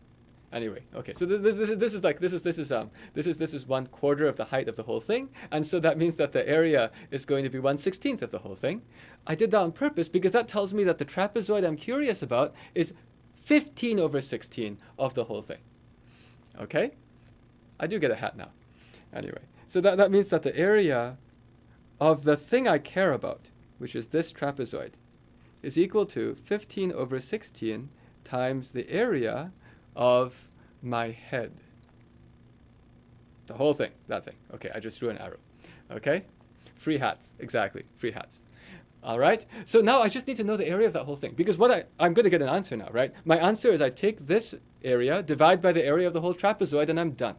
Anyway, okay. So this is 1/4 of the height of the whole thing, and so that means that the area is going to be 1/16 of the whole thing. I did that on purpose because that tells me that the trapezoid I'm curious about is 15/16 of the whole thing. Okay? I do get a hat now. Anyway, so that means that the area of the thing I care about, which is this trapezoid, is equal to 15/16 times the area of my head. The whole thing, that thing. Okay, I just drew an arrow. Okay? Free hats, exactly, free hats. All right, so now I just need to know the area of that whole thing, because I'm going to get an answer now, right? My answer is I take this area, divide by the area of the whole trapezoid, and I'm done.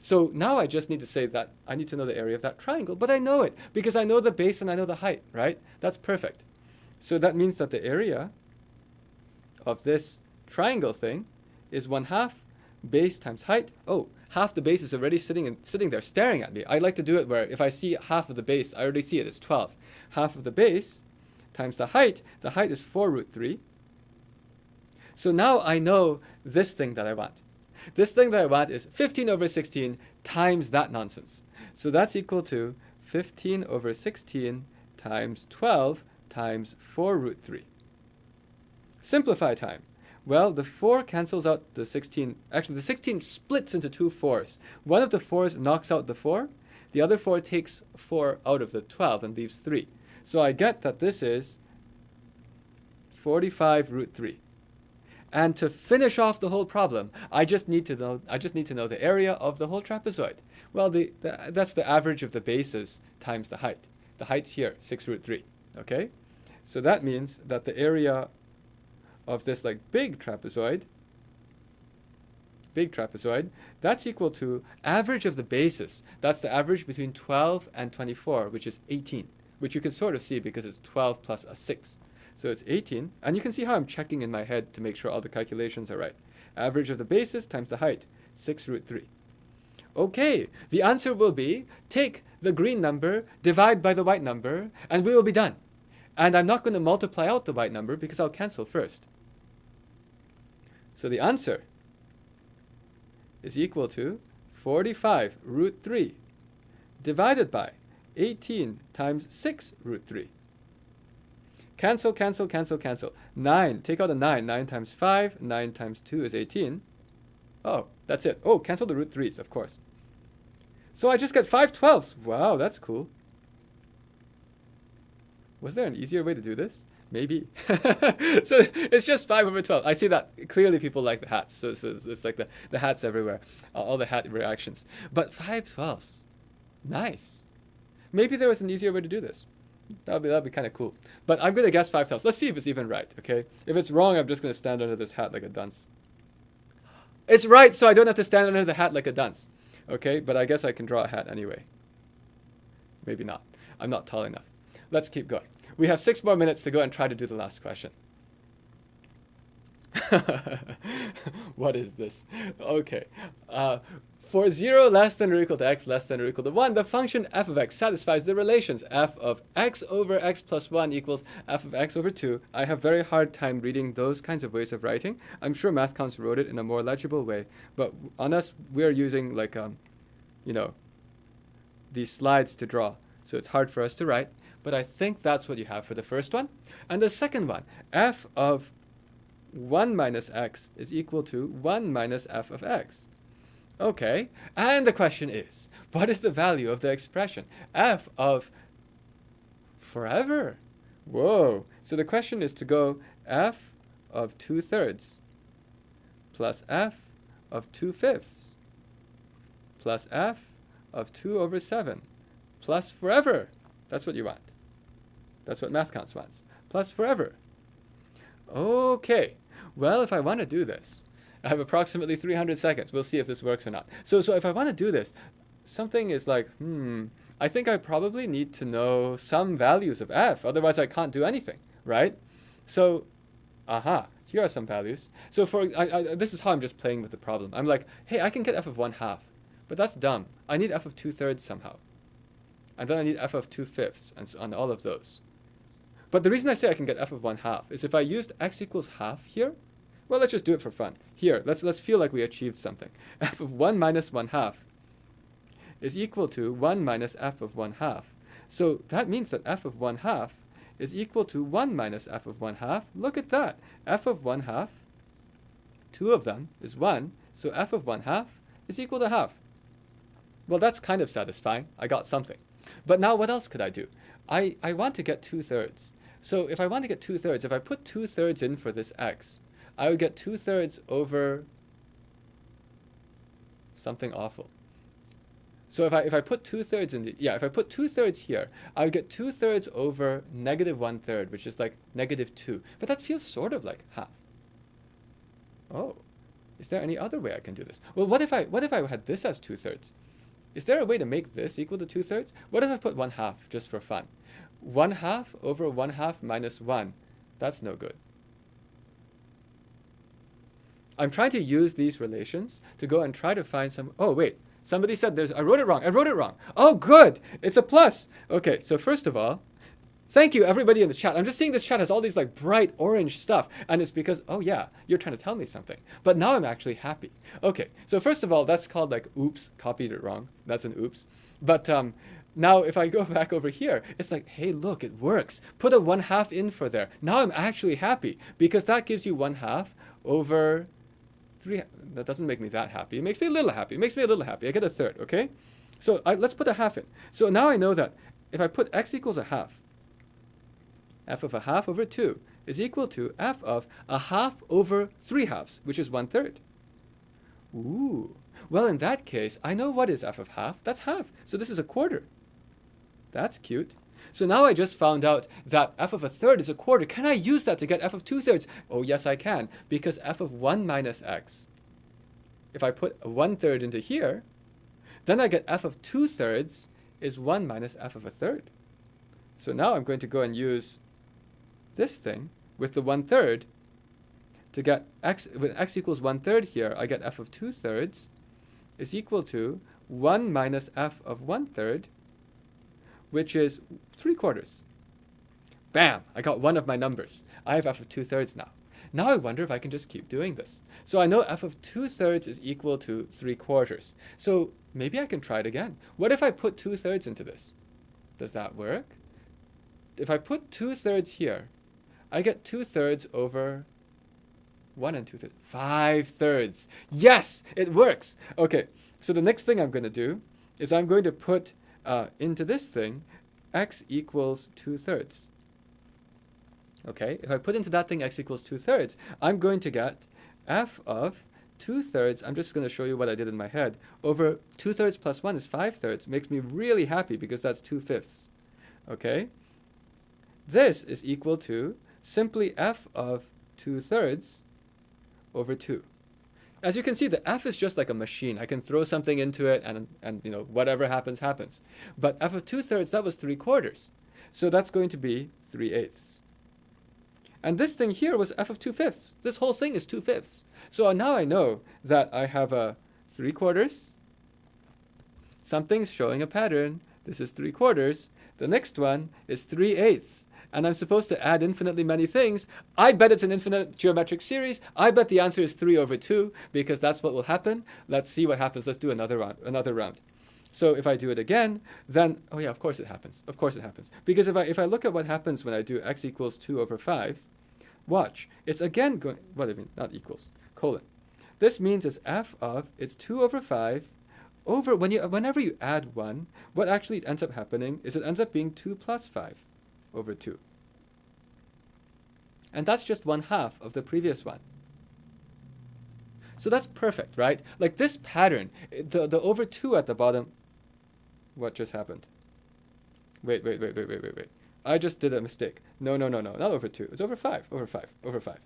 So now I just need to say that I need to know the area of that triangle, but I know it because I know the base and I know the height, right? That's perfect. So that means that the area of this triangle thing is 1/2 base times height. Oh, half the base is already sitting there staring at me. I like to do it where if I see half of the base, I already see it. It's 12. Half of the base times the height. The height is 4 root 3. So now I know this thing that I want. This thing that I want is 15/16 times that nonsense. So that's equal to 15/16 times 12 times 4 root 3. Simplify time. Well, the 4 cancels out the 16. Actually, the 16 splits into 2 4s. One of the 4s knocks out the 4. The other 4 takes 4 out of the 12 and leaves 3. So I get that this is 45 root 3. And to finish off the whole problem, I just need to know the area of the whole trapezoid. Well, that's the average of the bases times the height. The height's here, 6 root 3. Okay? So that means that the area of this big trapezoid, that's equal to average of the bases. That's the average between 12 and 24, which is 18, which you can sort of see because it's 12 plus a 6. So it's 18, and you can see how I'm checking in my head to make sure all the calculations are right. Average of the bases times the height, 6 root 3. Okay, the answer will be take the green number, divide by the white number, and we will be done. And I'm not going to multiply out the white number because I'll cancel first. So the answer is equal to 45 root 3 divided by 18 times 6 root 3. Cancel, cancel, cancel, cancel. 9, take out a 9. 9 times 5, 9 times 2 is 18. Oh, that's it. Oh, cancel the root 3s, of course. So I just get 5/12. Wow, that's cool. Was there an easier way to do this? Maybe. So it's just 5/12. I see that clearly people like the hats. So it's like the hats everywhere. All the hat reactions. But 5/12. Nice. Maybe there was an easier way to do this. That'd be kind of cool. But I'm going to guess 5/12. Let's see if it's even right, okay? If it's wrong, I'm just going to stand under this hat like a dunce. It's right, so I don't have to stand under the hat like a dunce. Okay, but I guess I can draw a hat anyway. Maybe not. I'm not tall enough. Let's keep going. We have 6 more minutes to go and try to do the last question. What is this? Okay. For 0 less than or equal to x less than or equal to 1, the function f of x satisfies the relations f of x over x plus 1 equals f of x over 2. I have very hard time reading those kinds of ways of writing. I'm sure MathCounts wrote it in a more legible way. But on us, we're using these slides to draw. So it's hard for us to write, but I think that's what you have for the first one. And the second one, f of 1 minus x is equal to 1 minus f of x. Okay, and the question is, what is the value of the expression f of forever? Whoa, so the question is to go f of 2/3 plus f of 2/5 plus f of 2/7 plus forever. That's what you want. That's what MathCounts wants. Plus forever. Okay, well, if I want to do this, I have approximately 300 seconds. We'll see if this works or not. So if I want to do this, something is like, I think I probably need to know some values of f. Otherwise, I can't do anything, right? So, here are some values. So this is how I'm just playing with the problem. I'm like, hey, I can get f of 1/2, but that's dumb. I need f of 2/3 somehow. And then I need f of 2/5 and so on, all of those. But the reason I say I can get f of 1/2 is if I used x equals half here, well, let's just do it for fun. Here, let's feel like we achieved something. F of 1 minus 1/2 is equal to 1 minus f of 1/2. So that means that f of 1/2 is equal to 1 minus f of 1/2. Look at that. F of 1/2, two of them is 1, so f of 1/2 is equal to half. Well, that's kind of satisfying. I got something. But now what else could I do? I want to get 2/3. So if I want to get 2/3, if I put 2/3 in for this x, I would get 2/3 over something awful. So if I put 2/3 in if I put 2/3 here, I would get 2/3 over negative 1/3, which is like negative 2. But that feels sort of like half. Oh, is there any other way I can do this? Well, what if I had this as 2/3? Is there a way to make this equal to 2/3? What if I put 1/2 just for fun? 1/2 over 1/2 minus 1. That's no good. I'm trying to use these relations to go and try to find some. Oh, wait. Somebody said I wrote it wrong. Oh, good. It's a plus. Okay, so first of all, thank you, everybody in the chat. I'm just seeing this chat has all these like bright orange stuff. And it's because, oh yeah, you're trying to tell me something. But now I'm actually happy. Okay, so first of all, that's called like, oops, copied it wrong. That's an oops. But now if I go back over here, it's like, hey, look, it works. Put a 1/2 in for there. Now I'm actually happy because that gives you 1/2 over 3. That doesn't make me that happy. It makes me a little happy. I get a third, okay? So let's put a half in. So now I know that if I put x equals a half, f of a half over 2 is equal to f of a half over 3/2, which is 1/3. Ooh. Well, in that case, I know what is f of half. That's half. So this is a quarter. That's cute. So now I just found out that f of a third is a quarter. Can I use that to get f of 2/3? Oh, yes, I can. Because f of 1 minus x, if I put a 1/3 into here, then I get f of 2/3 is 1 minus f of a third. So now I'm going to go and use this thing with the 1/3 to get x. With x equals 1/3 here, I get f of 2/3 is equal to 1 minus f of 1/3, which is 3/4. Bam! I got one of my numbers. I have f of 2/3 now. Now I wonder if I can just keep doing this. So I know f of 2/3 is equal to 3/4. So maybe I can try it again. What if I put 2/3 into this? Does that work? If I put 2/3 here, I get 2/3 over 1 and 2/3. 5/3. Yes, it works. Okay, so the next thing I'm going to do is I'm going to put into this thing x equals 2/3. Okay, if I put into that thing x equals 2/3, I'm going to get f of 2/3. I'm just going to show you what I did in my head. Over 2/3 plus 1 is 5/3. Makes me really happy because that's 2/5. Okay, this is equal to simply f of 2/3 over 2. As you can see, the f is just like a machine. I can throw something into it and you know, whatever happens, happens. But f of 2/3, that was 3/4. So that's going to be 3/8. And this thing here was f of 2/5. This whole thing is 2/5. So now I know that I have a 3/4. Something's showing a pattern. This is 3/4. The next one is 3/8. And I'm supposed to add infinitely many things. I bet it's an infinite geometric series. I bet the answer is 3/2 because that's what will happen. Let's see what happens. Let's do another round. So if I do it again, then, oh yeah, of course it happens. Of course it happens. Because if I look at what happens when I do x equals 2 over 5, watch. It's again going, what do I mean? Not equals, colon. This means it's f of, it's 2 over 5 over, whenever you add 1, what actually ends up happening is it ends up being 2 plus 5 over 2. And that's just 1/2 of the previous one. So that's perfect, right? Like this pattern, the over 2 at the bottom, what just happened? Wait. I just did a mistake. No, not over 2. It's over 5, over 5.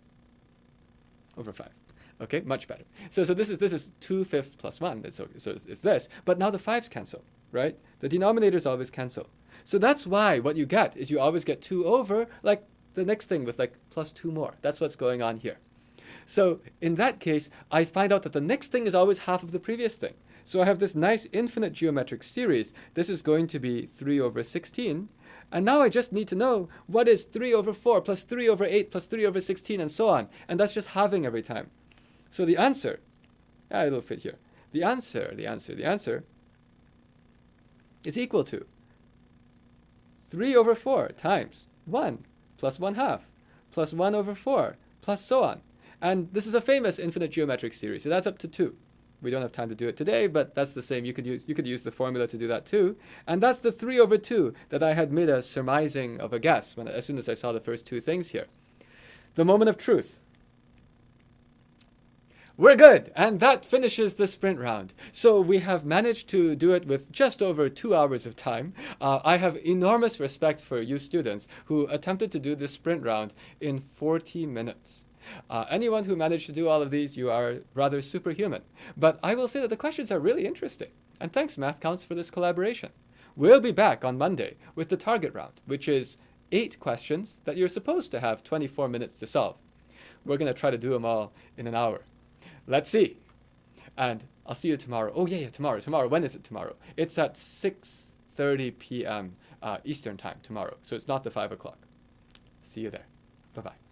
Okay, much better. So this is 2/5 plus 1. So it's this. But now the 5's cancel, right? The denominators always cancel. So that's why what you get is you always get 2 over, like the next thing with like plus 2 more. That's what's going on here. So in that case, I find out that the next thing is always half of the previous thing. So I have this nice infinite geometric series. This is going to be 3 over 16. And now I just need to know what is 3 over 4 plus 3 over 8 plus 3 over 16 and so on. And that's just halving every time. So the answer, it'll fit here. The answer is equal to 3 over 4 times 1 plus 1/2 plus 1 over 4 plus so on. And this is a famous infinite geometric series. So that's up to 2. We don't have time to do it today, but that's the same. You could use the formula to do that too. And that's the 3 over 2 that I had made a surmising of a guess as soon as I saw the first two things here. The moment of truth. We're good, and that finishes the sprint round. So we have managed to do it with just over 2 hours of time. I have enormous respect for you students who attempted to do this sprint round in 40 minutes. Anyone who managed to do all of these, you are rather superhuman. But I will say that the questions are really interesting. And thanks, MathCounts, for this collaboration. We'll be back on Monday with the target round, which is 8 questions that you're supposed to have 24 minutes to solve. We're going to try to do them all in an hour. Let's see. And I'll see you tomorrow. Oh, yeah, tomorrow. Tomorrow. When is it tomorrow? It's at 6:30 p.m. Eastern time tomorrow. So it's not the 5 o'clock. See you there. Bye-bye.